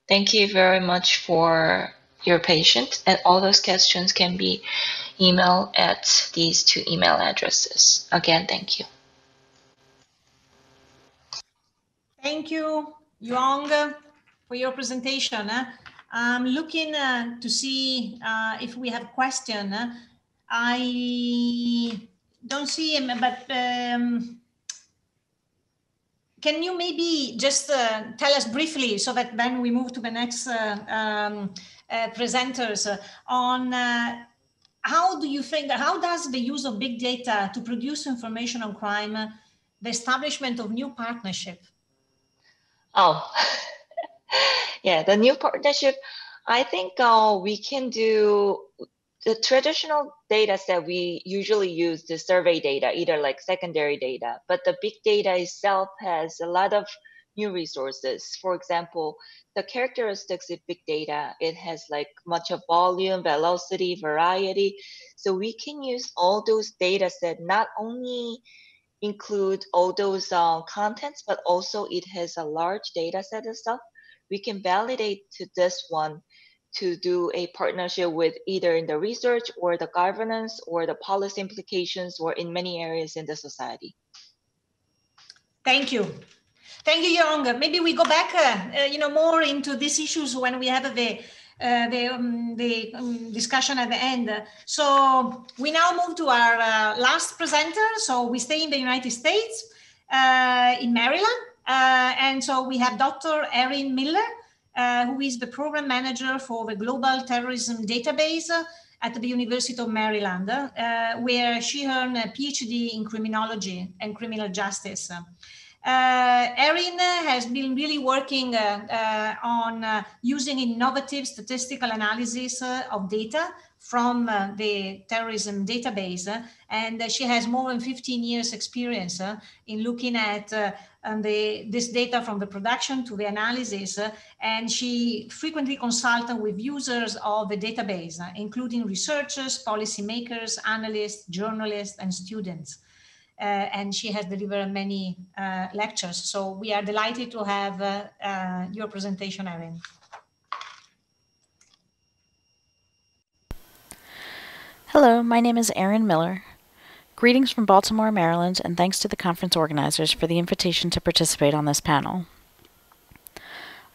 [SPEAKER 6] Thank you very much for your patience, and all those questions can be emailed at these 2 email addresses. Again, thank you.
[SPEAKER 1] Thank you, Young, for your presentation. I'm looking to see if we have question. I don't see him, but can you maybe just tell us briefly, so that then we move to the next presenters, on how do you think, how does the use of big data to produce information on crime, the establishment of new partnership?
[SPEAKER 6] Oh, yeah, the new partnership, I think we can do the traditional data set. We usually use the survey data, either like secondary data, but the big data itself has a lot of new resources. For example, the characteristics of big data, it has like much of volume, velocity, variety. So we can use all those data set, not only include all those contents, but also it has a large data set itself. We can validate to this one to do a partnership with either in the research or the governance or the policy implications or in many areas in the society.
[SPEAKER 1] Thank you. Thank you, Young. Maybe we go back, more into these issues when we have the discussion at the end. So we now move to our last presenter. So we stay in the United States, in Maryland. And so we have Dr. Erin Miller, who is the program manager for the Global Terrorism Database at the University of Maryland, where she earned a PhD in criminology and criminal justice. Erin has been really working on using innovative statistical analysis of data from the terrorism database, and she has more than 15 years experience in looking at this data from the production to the analysis, and she frequently consults with users of the database, including researchers, policymakers, analysts, journalists, and students. And she has delivered many lectures. So we are delighted to have your presentation, Erin.
[SPEAKER 7] Hello, my name is Erin Miller. Greetings from Baltimore, Maryland, and thanks to the conference organizers for the invitation to participate on this panel.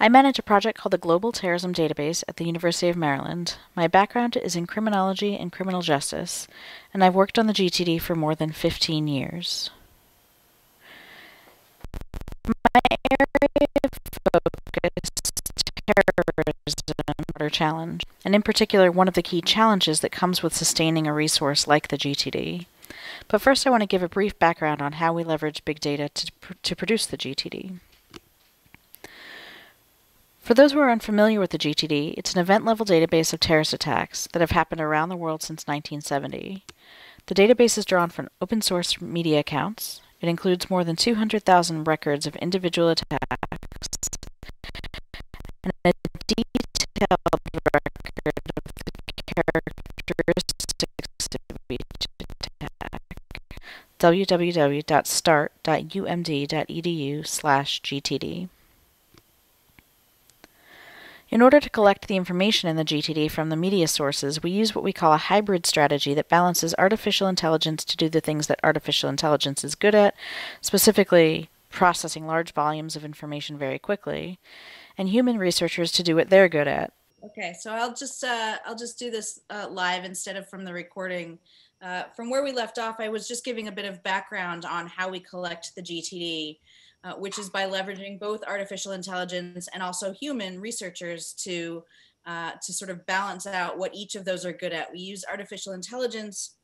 [SPEAKER 7] I manage a project called the Global Terrorism Database at the University of Maryland. My background is in criminology and criminal justice, and I've worked on the GTD for more than 15 years. My area of focus is terrorism or challenge, and in particular one of the key challenges that comes with sustaining a resource like the GTD. But first I want to give a brief background on how we leverage big data to produce the GTD. For those who are unfamiliar with the GTD, it's an event-level database of terrorist attacks that have happened around the world since 1970. The database is drawn from open-source media accounts. It includes more than 200,000 records of individual attacks and a detailed record of the characteristics of each attack. www.start.umd.edu/GTD. In order to collect the information in the GTD from the media sources, we use what we call a hybrid strategy that balances artificial intelligence to do the things that artificial intelligence is good at, specifically processing large volumes of information very quickly, and human researchers to do what they're good at.
[SPEAKER 8] Okay, so I'll just do this live instead of from the recording. From where we left off, I was just giving a bit of background on how we collect the GTD. Which is by leveraging both artificial intelligence and also human researchers to sort of balance out what each of those are good at. We use artificial intelligence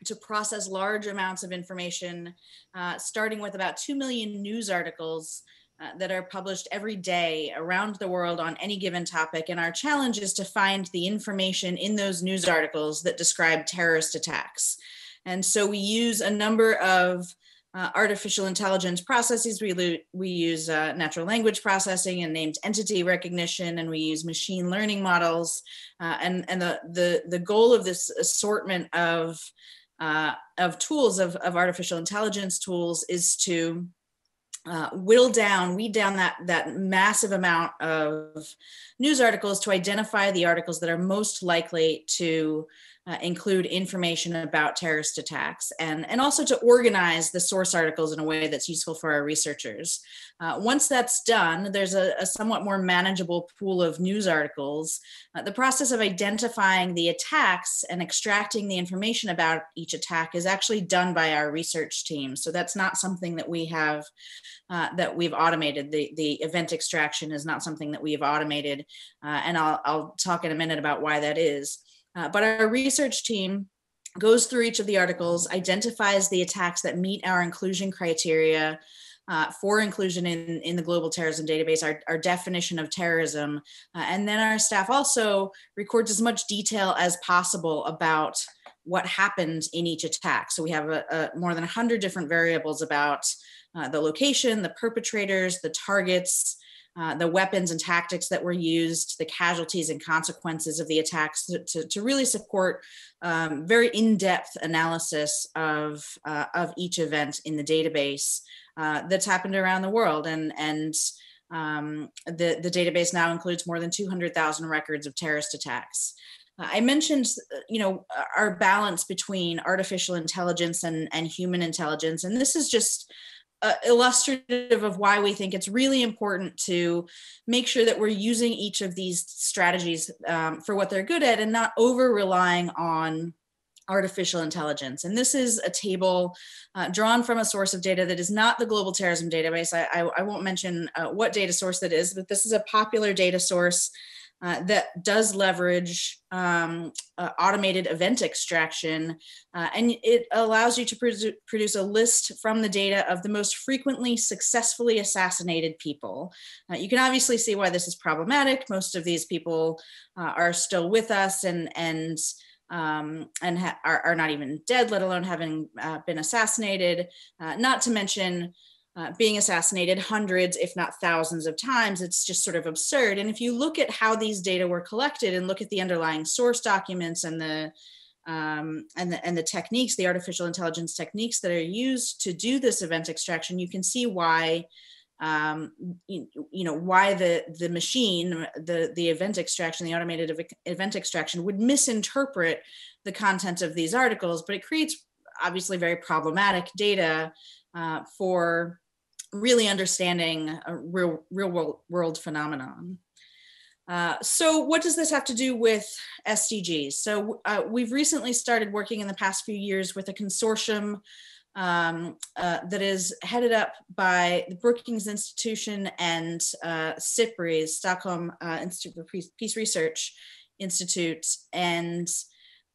[SPEAKER 8] to process large amounts of information, starting with about 2 million news articles that are published every day around the world on any given topic. And our challenge is to find the information in those news articles that describe terrorist attacks. And so we use a number of artificial intelligence processes. We use natural language processing and named entity recognition, and we use machine learning models. And the goal of this assortment of tools, of artificial intelligence tools, is to weed down that massive amount of news articles to identify the articles that are most likely to include information about terrorist attacks, and also to organize the source articles in a way that's useful for our researchers. Once that's done, there's a somewhat more manageable pool of news articles. The process of identifying the attacks and extracting the information about each attack is actually done by our research team. So that's not something that we have, that we've automated. The event extraction is not something that we've automated, and I'll talk in a minute about why that is. But our research team goes through each of the articles, identifies the attacks that meet our inclusion criteria for inclusion in the Global Terrorism Database, our definition of terrorism. And then our staff also records as much detail as possible about what happened in each attack. So we have more than 100 different variables about the location, the perpetrators, the targets, the weapons and tactics that were used, the casualties and consequences of the attacks, to really support very in-depth analysis of each event in the database that's happened around the world. And the database now includes more than 200,000 records of terrorist attacks. I mentioned, our balance between artificial intelligence and human intelligence, and this is just illustrative of why we think it's really important to make sure that we're using each of these strategies for what they're good at and not over relying on artificial intelligence. And this is a table drawn from a source of data that is not the Global Terrorism Database. I won't mention what data source that is, but this is a popular data source that does leverage automated event extraction, and it allows you to produce a list from the data of the most frequently successfully assassinated people. You can obviously see why this is problematic. Most of these people are still with us and are not even dead, let alone having been assassinated, not to mention being assassinated hundreds, if not thousands of times. It's just sort of absurd. And if you look at how these data were collected and look at the underlying source documents and the techniques, the artificial intelligence techniques that are used to do this event extraction, you can see why, why the machine, the event extraction, the automated event extraction would misinterpret the content of these articles, but it creates obviously very problematic data for really understanding a real world phenomenon. So what does this have to do with SDGs? So we've recently started working in the past few years with a consortium that is headed up by the Brookings Institution and SIPRI, Stockholm Institute for Peace Research Institute. And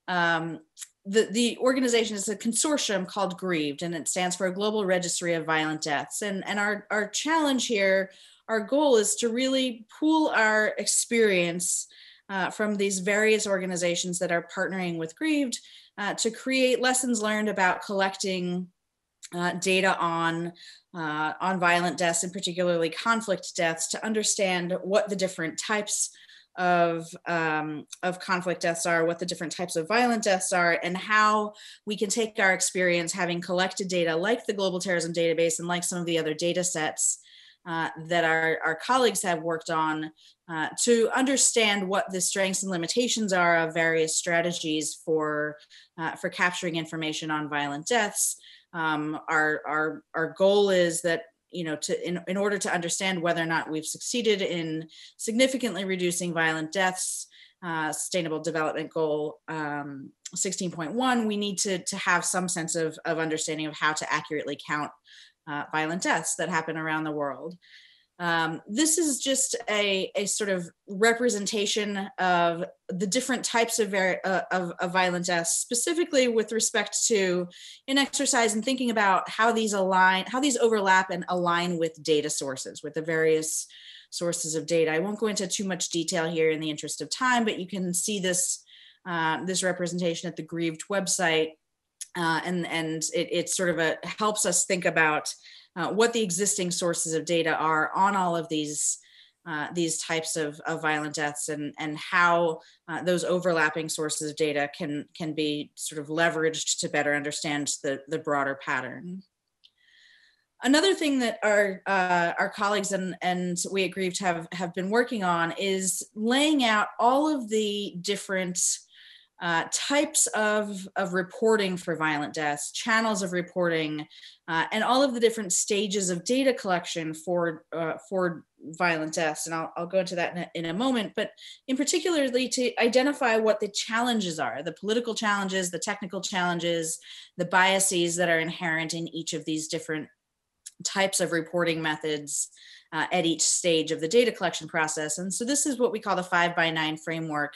[SPEAKER 8] the organization is a consortium called GRIEVed, and it stands for a Global Registry of Violent Deaths. And our challenge here, our goal is to really pool our experience from these various organizations that are partnering with GRIEVed to create lessons learned about collecting data on violent deaths, and particularly conflict deaths, to understand what the different types of conflict deaths are, what the different types of violent deaths are, and how we can take our experience having collected data like the Global Terrorism Database and like some of the other data sets that our colleagues have worked on to understand what the strengths and limitations are of various strategies for capturing information on violent deaths. Our goal is that, you know, in order to understand whether or not we've succeeded in significantly reducing violent deaths, Sustainable Development Goal 16.1, we need to have some sense of understanding of how to accurately count violent deaths that happen around the world. This is just a sort of representation of the different types of violent deaths, specifically with respect to an exercise in thinking about how these overlap and align with data sources, with the various sources of data. I won't go into too much detail here in the interest of time, but you can see this representation at the GRIEVed website. And it sort of helps us think about what the existing sources of data are on all of these types of violent deaths, and how those overlapping sources of data can be sort of leveraged to better understand the broader pattern. Another thing that our colleagues and we at GRIEVed have been working on is laying out all of the different types of reporting for violent deaths, channels of reporting, and all of the different stages of data collection for violent deaths. And I'll go into that in a moment, but in particularly to identify what the challenges are, the political challenges, the technical challenges, the biases that are inherent in each of these different types of reporting methods at each stage of the data collection process. And so this is what we call the 5x9 framework.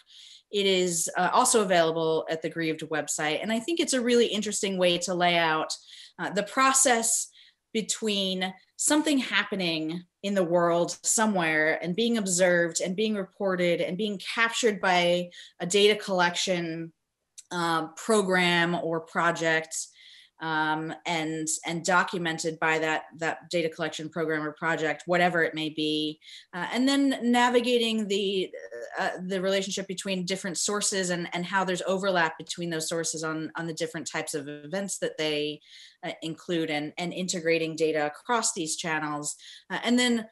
[SPEAKER 8] It is also available at the GRIEVed website. And I think it's a really interesting way to lay out the process between something happening in the world somewhere and being observed and being reported and being captured by a data collection program or project, and documented by that data collection program or project, whatever it may be, and then navigating the relationship between different sources and how there's overlap between those sources on the different types of events that they include, and integrating data across these channels, and then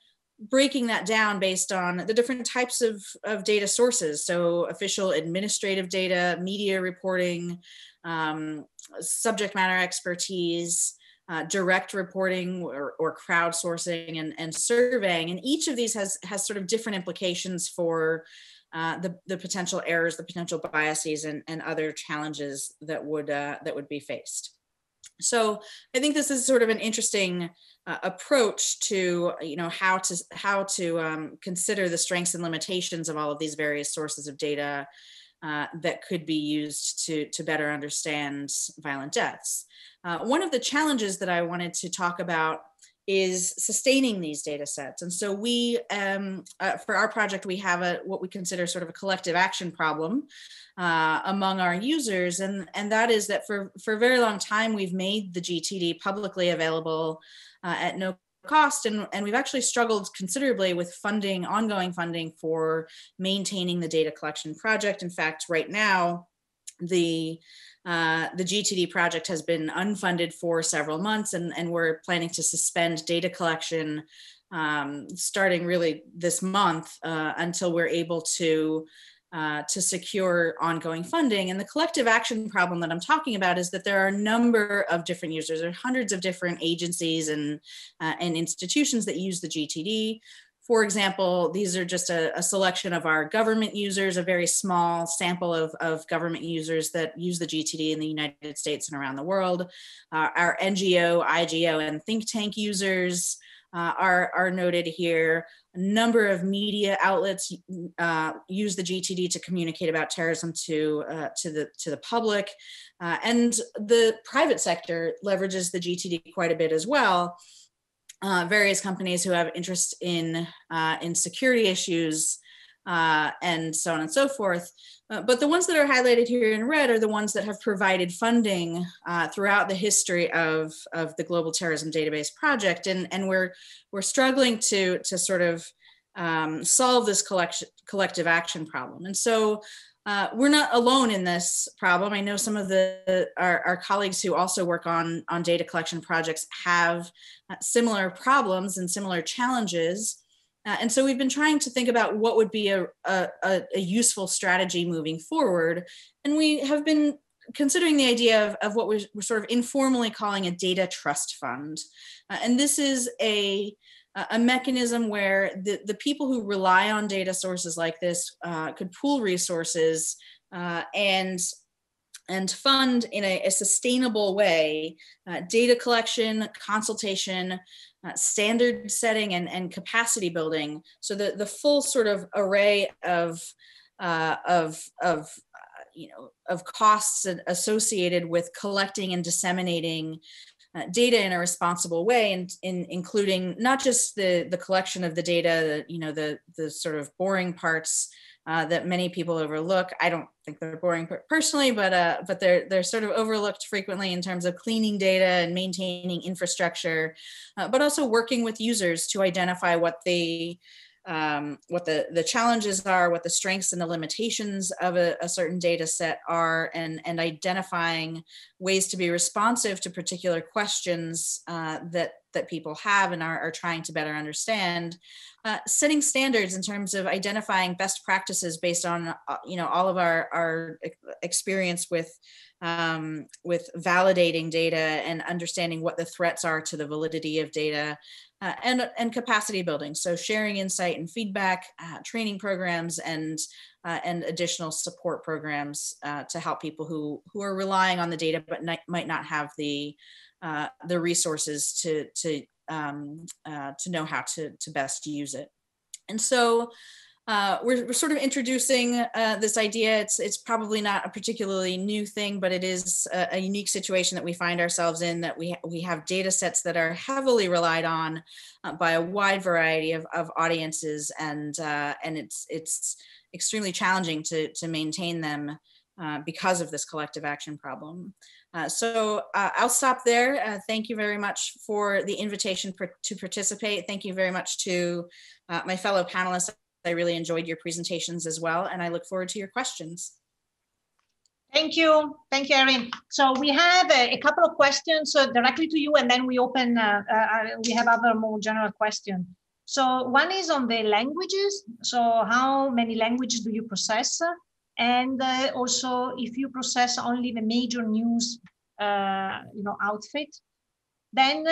[SPEAKER 8] breaking that down based on the different types of data sources. So official administrative data, media reporting, subject matter expertise, direct reporting or crowdsourcing and surveying. And each of these has sort of different implications for the potential errors, the potential biases, and other challenges that would be faced. So I think this is sort of an interesting approach to, you know, how to consider the strengths and limitations of all of these various sources of data that could be used to better understand violent deaths. One of the challenges that I wanted to talk about is sustaining these data sets. And so we, for our project, we have what we consider sort of a collective action problem among our users. And that is that for a very long time, we've made the GTD publicly available at no cost, and we've actually struggled considerably with ongoing funding for maintaining the data collection project. In fact, right now, the GTD project has been unfunded for several months, and we're planning to suspend data collection starting really this month until we're able to to secure ongoing funding. And the collective action problem that I'm talking about is that there are a number of different users. There are hundreds of different agencies and institutions that use the GTD. For example, these are just a selection of our government users, a very small sample of government users that use the GTD in the United States and around the world. Our NGO, IGO, and think tank users are noted here. A number of media outlets use the GTD to communicate about terrorism to the public, and the private sector leverages the GTD quite a bit as well. Various companies who have interest in security issues and so on and so forth. But the ones that are highlighted here in red are the ones that have provided funding throughout the history of the Global Terrorism Database Project. And we're struggling to sort of solve this collective action problem. And so we're not alone in this problem. I know some of our colleagues who also work on data collection projects have similar problems and similar challenges. And so we've been trying to think about what would be a useful strategy moving forward. And we have been considering the idea of what we're sort of informally calling a data trust fund. And this is a mechanism where the people who rely on data sources like this could pool resources and fund in a sustainable way data collection, consultation, standard setting, and capacity building. So the full sort of array of costs associated with collecting and disseminating data in a responsible way, and including not just the collection of the data, the sort of boring parts that many people overlook. I don't think they're boring personally, but they're sort of overlooked frequently in terms of cleaning data and maintaining infrastructure, but also working with users to identify what the challenges are, what the strengths and the limitations of a certain data set are, and identifying ways to be responsive to particular questions that people have and are trying to better understand. Setting standards in terms of identifying best practices based on all of our experience with validating data and understanding what the threats are to the validity of data, and capacity building. So sharing insight and feedback, training programs, and additional support programs to help people who are relying on the data but might not have the resources to know how to best use it. And so we're sort of introducing this idea. It's probably not a particularly new thing, but it is a unique situation that we find ourselves in, that we have data sets that are heavily relied on by a wide variety of audiences, and it's extremely challenging to maintain them because of this collective action problem. So I'll stop there. Thank you very much for the invitation to participate. Thank you very much to my fellow panelists. I really enjoyed your presentations as well, and I look forward to your questions.
[SPEAKER 1] Thank you, Erin. So we have a couple of questions directly to you, and then we open, we have other more general questions. So one is on the languages. So how many languages do you process? And also, if you process only the major news, outfit, then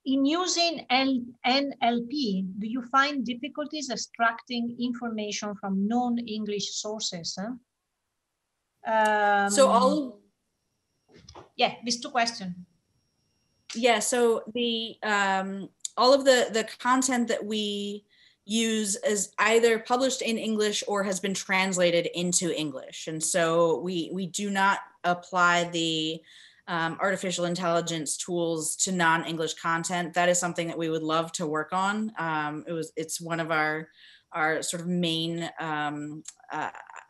[SPEAKER 1] in using NLP, do you find difficulties extracting information from non-English sources? Yeah, these two questions.
[SPEAKER 8] Yeah, so the all of the content that we use is either published in English or has been translated into English. And so we do not apply the artificial intelligence tools to non-English content. That is something that we would love to work on. It's one of our sort of main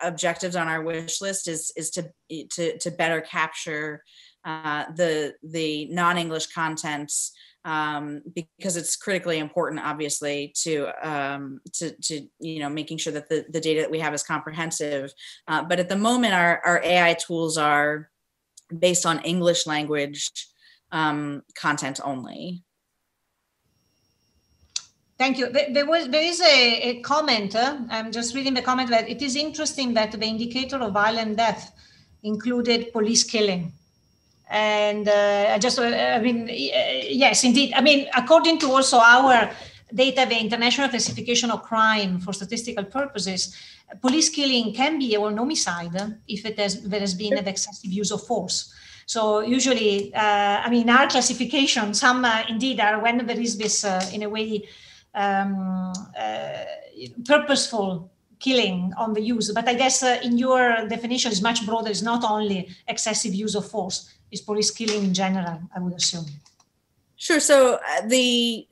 [SPEAKER 8] objectives on our wish list is to better capture the non-English contents, because it's critically important, obviously, to making sure that the data that we have is comprehensive. But at the moment, our AI tools are based on English language content only.
[SPEAKER 1] Thank you. There is a comment. I'm just reading the comment that it is interesting that the indicator of violent death included police killing. And yes, indeed. I mean, according to also our data, the International Classification of Crime for statistical purposes, police killing can be an homicide if there has been an excessive use of force. So usually, I mean, our classification, some indeed are when there is this, in a way, purposeful killing on the use. But I guess in your definition is much broader. It's not only excessive use of force, it's police killing in general, I would assume. Sure. So the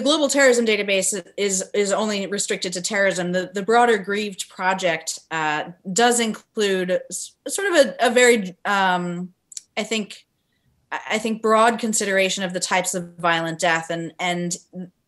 [SPEAKER 1] global terrorism database is only restricted to terrorism. The broader Grieved project does include sort of a very, I think broad consideration of the types of violent death, and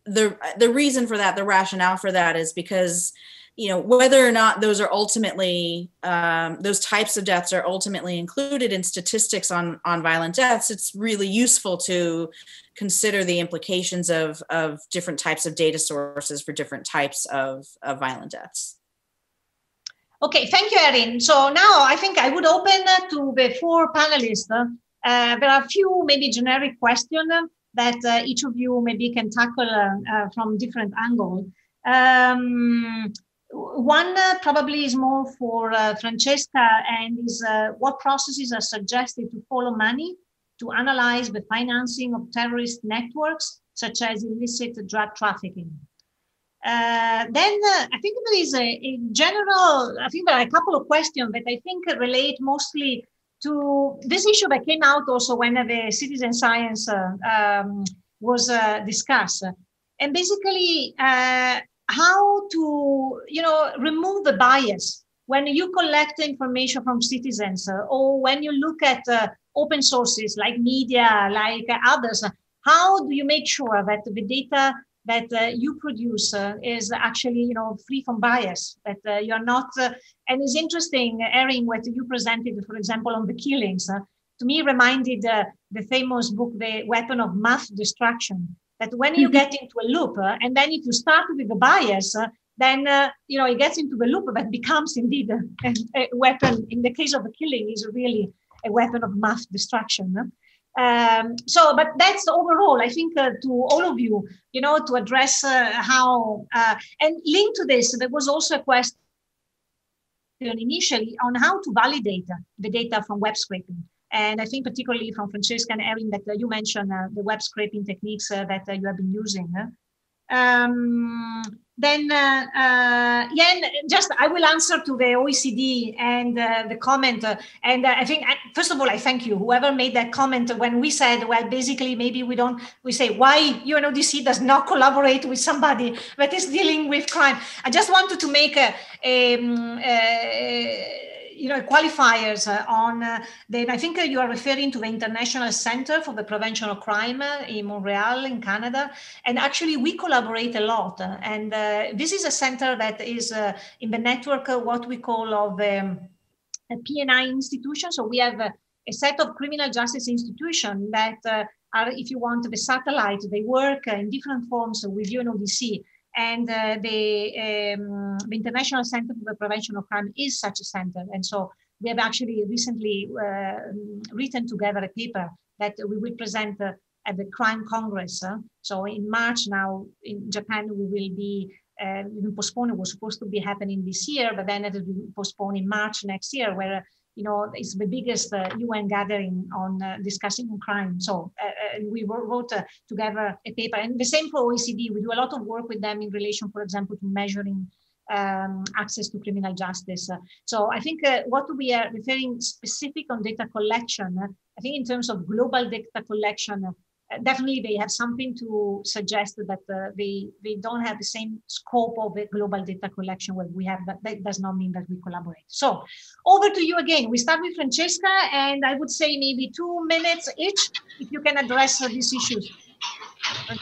[SPEAKER 1] the reason for that, the rationale for that, is because, you know, whether or not those are ultimately those types of deaths are ultimately included in statistics on violent deaths, it's really useful to consider the implications of different types of data sources for different types of violent deaths. Okay, thank you, Erin. So now I think I would open to the four panelists. There are a few maybe generic questions that each of you maybe can tackle from different angles. One probably is more for Francesca, and is what processes are suggested to follow money to analyze the financing of terrorist networks, such as illicit drug trafficking. Then I think there is a general, I think there are a couple of questions that I think relate mostly to this issue that came out also when the citizen science was discussed. And basically how to, you know, remove the bias when you collect information from citizens or when you look at open sources like media, like others. How do you make sure that the data that you produce is actually, you know, free from bias, that you're not, and it's interesting, Erin, what you presented, for example, on the killings, to me reminded the famous book, The Weapon of Mass Destruction, that when you get into a loop, and then if you start with the bias, then, you know, it gets into the loop that becomes indeed a weapon. In the case of the killing, is really a weapon of mass destruction. So, but that's overall, I think, to all of you, you know, to address how, and linked to this, there was also a question initially on how to validate the data from web scraping. And I think particularly from Francesca and Erin that you mentioned the web scraping techniques that you have been using. Then, just I will answer to the OECD and the comment. And I think, first of all, I thank you, whoever made that comment when we said, well, basically, maybe we say why UNODC does not collaborate with somebody that is dealing with crime. I just wanted to make qualifiers on then I think you are referring to the International Center for the Prevention of Crime in Montreal in Canada, and actually we collaborate a lot, and this is a center that is in the network what we call of a PNI institution. So we have a set of criminal justice institutions that are, if you want, the satellite. They work in different forms with UNODC. And the International Center for the Prevention of Crime is such a center. And so we have actually recently written together a paper that we will present at the Crime Congress. So in March now in Japan, we will be postponed. It was supposed to be happening this year, but then it will be postponed in March next year, where it's the biggest UN gathering on discussing crime. So we wrote together a paper, and the same for OECD. We do a lot of work with them in relation, for example, to measuring access to criminal justice. So I think what we are referring specific on data collection, I think in terms of global data collection, definitely they have something to suggest that they don't have the same scope of the global data collection where we have, but that does not mean that we collaborate. So over to you again. We start with Francesca, and I would say maybe 2 minutes each if you can address these issues.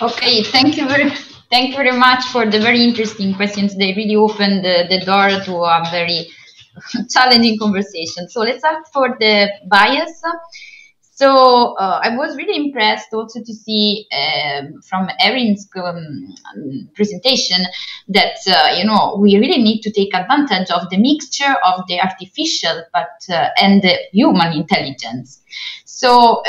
[SPEAKER 3] Okay, thank you very much for the very interesting questions. They really opened the door to a very challenging conversation. So let's start for the bias. So I was really impressed also to see from Erin's presentation that we really need to take advantage of the mixture of the artificial and the human intelligence. So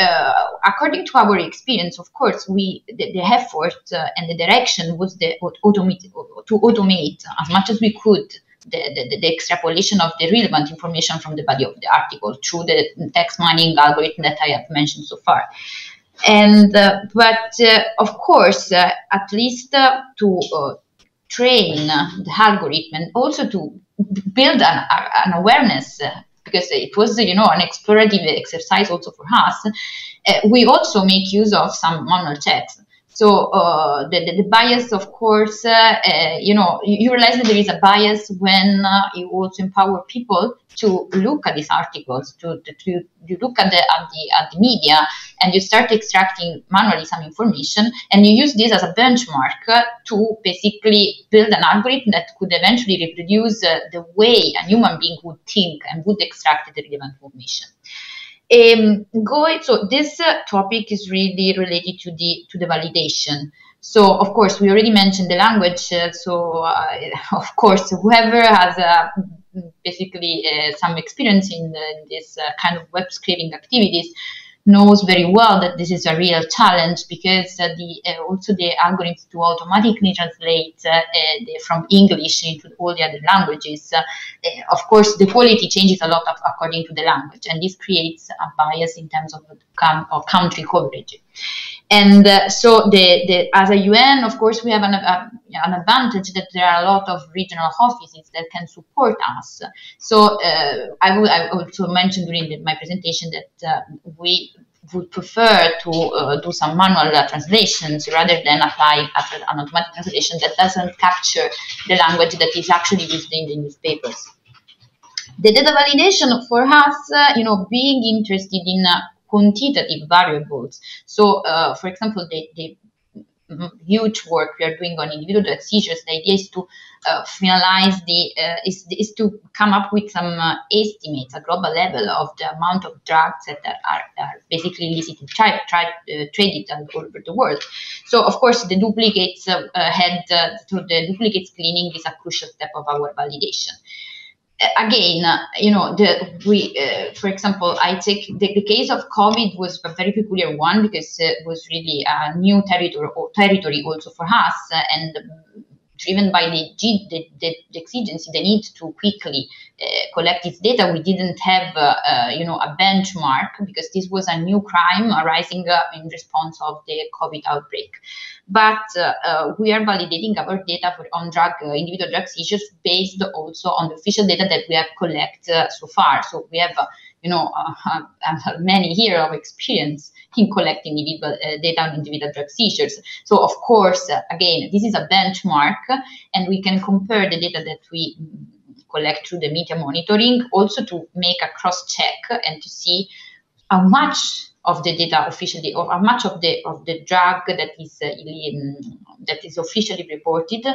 [SPEAKER 3] according to our experience, of course, the effort and the direction was to automate as much as we could the extrapolation of the relevant information from the body of the article through the text mining algorithm that I have mentioned so far. And of course, at least to train the algorithm and also to build an awareness, because it was an explorative exercise also for us, we also make use of some manual checks. So the bias, of course, you realize that there is a bias when you also empower people to look at these articles, to look at the media, and you start extracting manually some information, and you use this as a benchmark to basically build an algorithm that could eventually reproduce the way a human being would think and would extract the relevant information. So this topic is really related to the validation. So of course we already mentioned the language. Of course whoever has basically some experience in this kind of web scraping activities knows very well that this is a real challenge, because also the algorithms to automatically translate from English into all the other languages. Of course, the quality changes a lot according to the language, and this creates a bias in terms of country coverage. And so as a UN, of course, we have an advantage that there are a lot of regional offices that can support us. So I also mentioned during my presentation that we would prefer to do some manual translations rather than apply an automatic translation that doesn't capture the language that is actually used in the newspapers. The data validation for us, being interested in quantitative variables. So, for example, the huge work we are doing on individual drug seizures, the idea is to finalize is to come up with some estimates at global level of the amount of drugs that are basically illicitly traded all over the world. So, of course, the duplicates the duplicates cleaning is a crucial step of our validation. Again, for example, I take the case of COVID was a very peculiar one, because it was really a new territory also for us, and driven by the exigency, the need to quickly collect this data. We didn't have, a benchmark, because this was a new crime arising in response of the COVID outbreak. But we are validating our data on individual drug seizures based also on the official data that we have collected so far. So we have, many years of experience in collecting individual data on individual drug seizures. So of course, again, this is a benchmark, and we can compare the data that we collect through the media monitoring, also to make a cross-check and to see how much of the data officially, or how much of the drug that is officially reported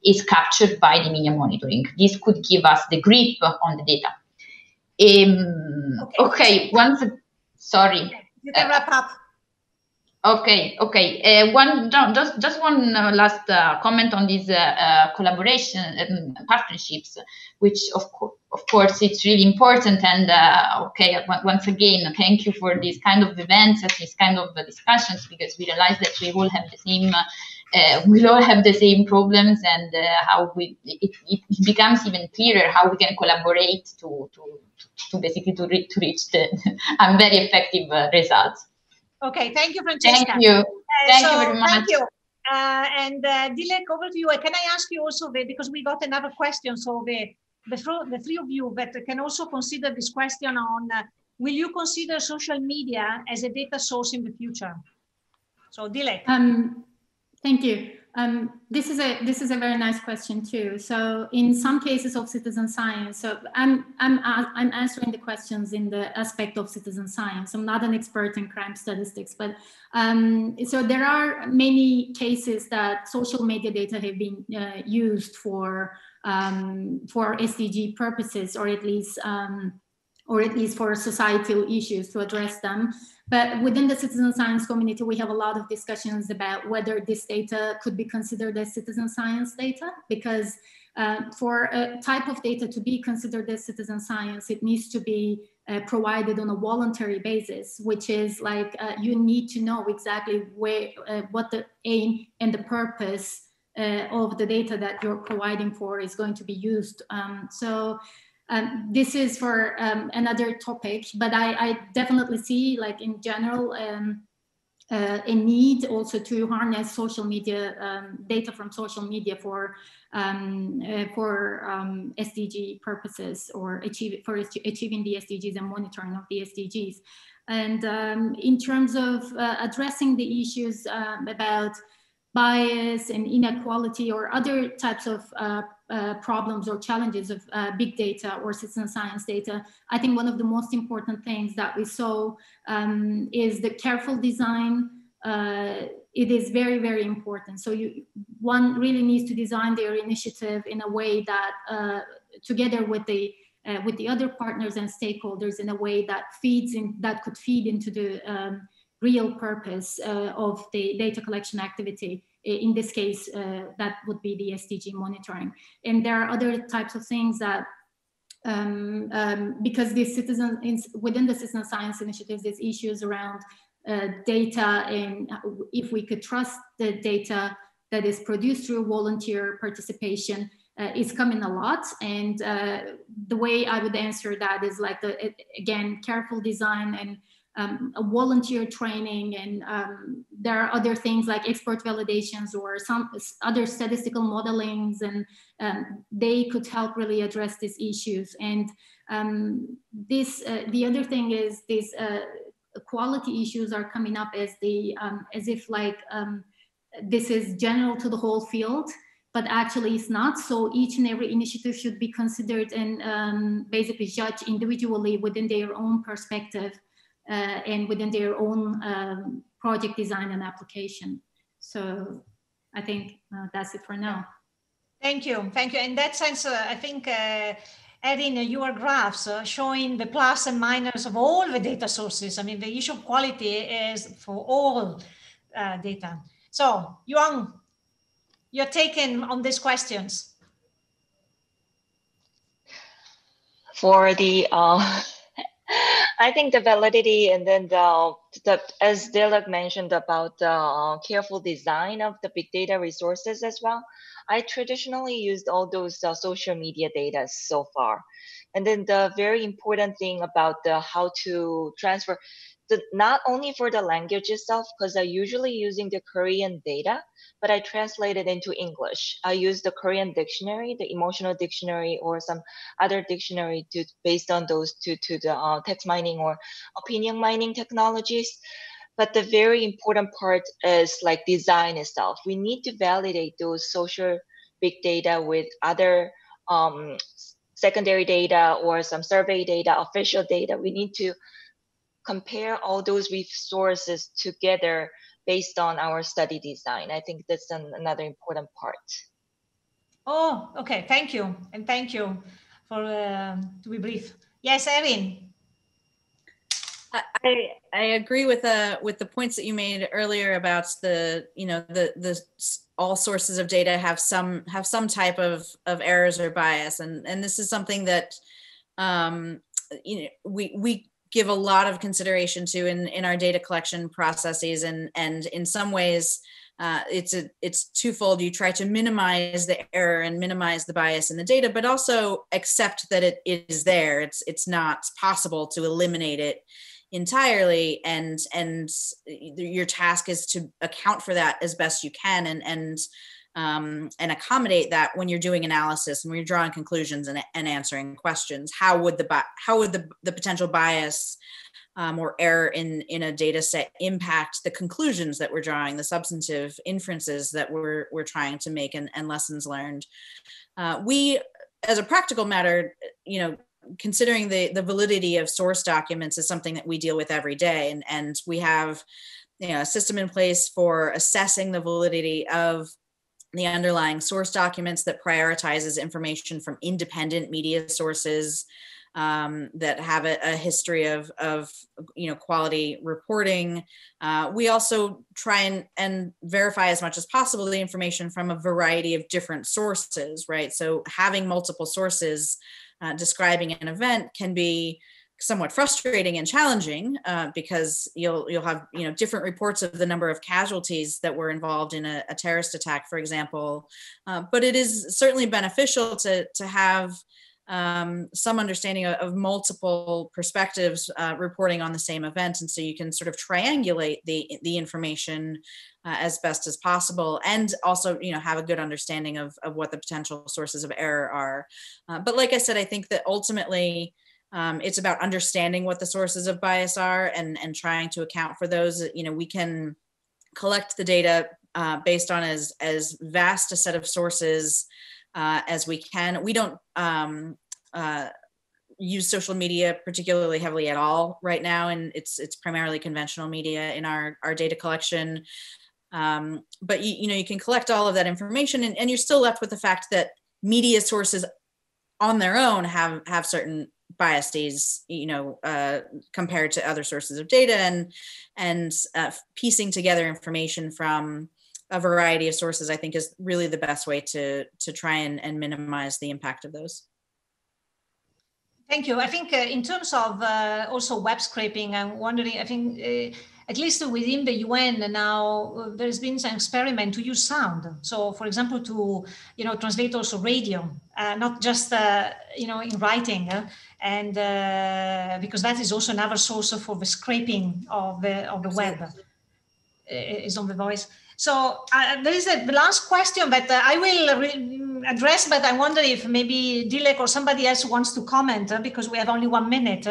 [SPEAKER 3] is captured by the media monitoring. This could give us the grip on the data. Okay. Sorry.
[SPEAKER 1] You can wrap up.
[SPEAKER 3] Okay. Just one last comment on these collaboration partnerships, which of course it's really important. And once again, thank you for these kind of events and these kind of discussions, because we realize that we all have the same. We all have the same problems, and how it becomes even clearer how we can collaborate to basically reach the very effective results.
[SPEAKER 1] Okay, thank you, Francesca.
[SPEAKER 3] Thank you. Thank you very much.
[SPEAKER 1] Thank you. And Dilek, over to you. Can I ask you also, because we got another question, so the three of you that can also consider this question on, will you consider social media as a data source in the future? So Dilek.
[SPEAKER 5] Thank you. This is a very nice question too. So in some cases of citizen science, so I'm answering the questions in the aspect of citizen science. I'm not an expert in crime statistics, but so there are many cases that social media data have been used for SDG purposes, or at least or at least for societal issues to address them. But within the citizen science community, we have a lot of discussions about whether this data could be considered as citizen science data, because for a type of data to be considered as citizen science, it needs to be provided on a voluntary basis, which is like you need to know exactly where, what the aim and the purpose of the data that you're providing for is going to be used. This is for another topic, but I definitely see, like in general, a need also to harness social media data from social media for SDG purposes, or achieving the SDGs and monitoring of the SDGs. And in terms of addressing the issues about bias and inequality or other types of problems or challenges of big data or citizen science data, I think one of the most important things that we saw is the careful design. It is very, very important. So one really needs to design their initiative in a way that, together with the other partners and stakeholders, in a way that could feed into the real purpose of the data collection activity. In this case, that would be the SDG monitoring. And there are other types of things that, because within the citizen science initiatives, there's issues around data, and if we could trust the data that is produced through volunteer participation is coming a lot. And the way I would answer that is like, again, careful design and a volunteer training, and there are other things like expert validations or some other statistical modelings, and they could help really address these issues. And the other thing is these quality issues are coming up as if like this is general to the whole field, but actually it's not. So each and every initiative should be considered and basically judged individually within their own perspective. And within their own project design and application. So I think that's it for now.
[SPEAKER 1] Thank you. Thank you. In that sense, I think adding your graphs showing the plus and minus of all the data sources. I mean, the issue of quality is for all data. So Yuan, you're taking on these questions.
[SPEAKER 6] For the I think the validity, and then as Dilek mentioned about the careful design of the big data resources as well, I traditionally used all those social media data so far. And then the very important thing about how to transfer, not only for the language itself, because I'm usually using the Korean data, but I translate it into English. I use the Korean dictionary, the emotional dictionary, or some other dictionary based on those to the text mining or opinion mining technologies. But the very important part is like design itself. We need to validate those social big data with other secondary data or some survey data, official data. We need to compare all those resources together based on our study design. I think that's another important part.
[SPEAKER 1] Oh, okay. Thank you. And thank you for, to be brief. Yes, Erin.
[SPEAKER 8] I agree with the points that you made earlier about the all sources of data have some type of errors or bias, and this is something that we give a lot of consideration to in our data collection processes, and in some ways it's twofold. You try to minimize the error and minimize the bias in the data, but also accept that it is there. It's not possible to eliminate it entirely, and your task is to account for that as best you can and accommodate that when you're doing analysis and when you're drawing conclusions and answering questions. How would the potential bias or error in a data set impact the conclusions that we're drawing, the substantive inferences that we're trying to make, and lessons learned? We, as a practical matter, considering the validity of source documents is something that we deal with every day, and we have a system in place for assessing the validity of the underlying source documents that prioritizes information from independent media sources, that have a history of quality reporting. We also try and verify as much as possible the information from a variety of different sources, right? So having multiple sources describing an event can be somewhat frustrating and challenging because you'll have different reports of the number of casualties that were involved in a terrorist attack, for example. But it is certainly beneficial to have some understanding of multiple perspectives reporting on the same event, and so you can sort of triangulate the information as best as possible, and also have a good understanding of what the potential sources of error are. But like I said, I think that ultimately it's about understanding what the sources of bias are and trying to account for those. We can collect the data based on as vast a set of sources as we can. We don't use social media particularly heavily at all right now, and it's primarily conventional media in our data collection. But you can collect all of that information, and you're still left with the fact that media sources on their own have certain biases, compared to other sources of data, and piecing together information from a variety of sources, I think, is really the best way to try and minimize the impact of those.
[SPEAKER 1] Thank you. I think in terms of also web scraping, I'm wondering, I think at least within the UN now, there's been some experiment to use sound. So for example, to, translate also radio, not just, in writing. And because that is also another source for the scraping of the web, is on the voice. So there is the last question that I will address, but I wonder if maybe Dilek or somebody else wants to comment because we have only 1 minute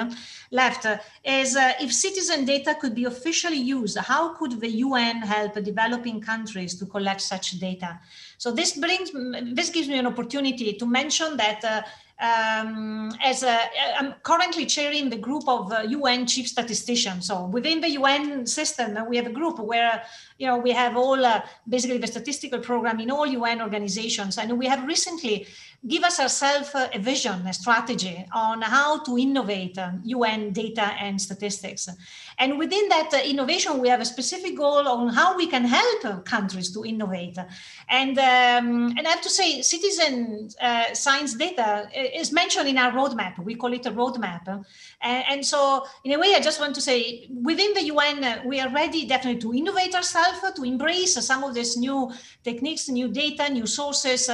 [SPEAKER 1] left. Is if citizen data could be officially used, how could the UN help developing countries to collect such data? So this gives me an opportunity to mention that I'm currently chairing the group of UN chief statisticians. So within the UN system, we have a group where we have all basically the statistical program in all UN organizations, and we have recently give us ourselves a vision, a strategy on how to innovate UN data and statistics. And within that innovation, we have a specific goal on how we can help countries to innovate. And I have to say, citizen science data is mentioned in our roadmap. We call it a roadmap. And so in a way, I just want to say, within the UN, we are ready definitely to innovate ourselves, to embrace some of these new techniques, new data, new sources,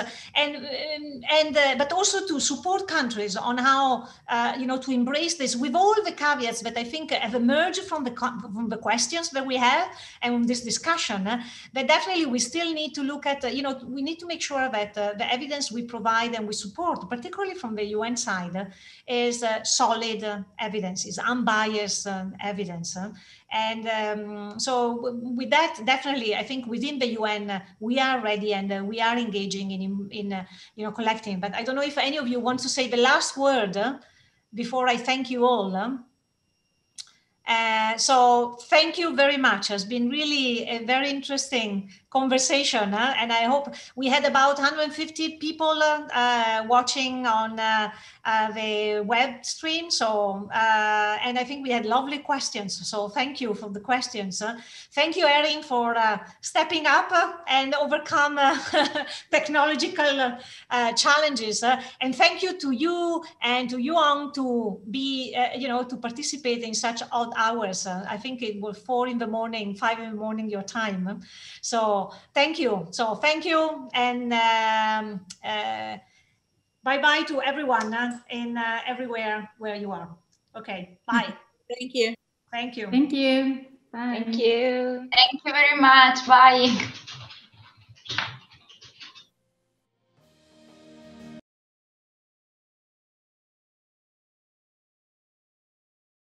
[SPEAKER 1] but also to support countries on how to embrace this with all the caveats that I think have emerged from the questions that we have and this discussion. That definitely we still need to look at. We need to make sure that the evidence we provide and we support, particularly from the UN side, is solid evidence, is unbiased evidence. And so with that, definitely, I think within the UN, we are ready and we are engaging in collecting. But I don't know if any of you want to say the last word before I thank you all. So thank you very much. It's been really a very interesting conversation, and I hope we had about 150 people watching on the web stream. So and I think we had lovely questions. So thank you for the questions. Thank you, Erin, for stepping up and overcome technological challenges. And thank you to you and to Yuan to be, to participate in such odd hours. I think it was 4 in the morning, 5 in the morning, your time. So thank you. So thank you. And bye-bye to everyone in everywhere where you are. Okay, bye.
[SPEAKER 8] Thank you.
[SPEAKER 1] Thank you.
[SPEAKER 5] Thank you. Bye.
[SPEAKER 6] Thank you.
[SPEAKER 3] Thank you very much. Bye.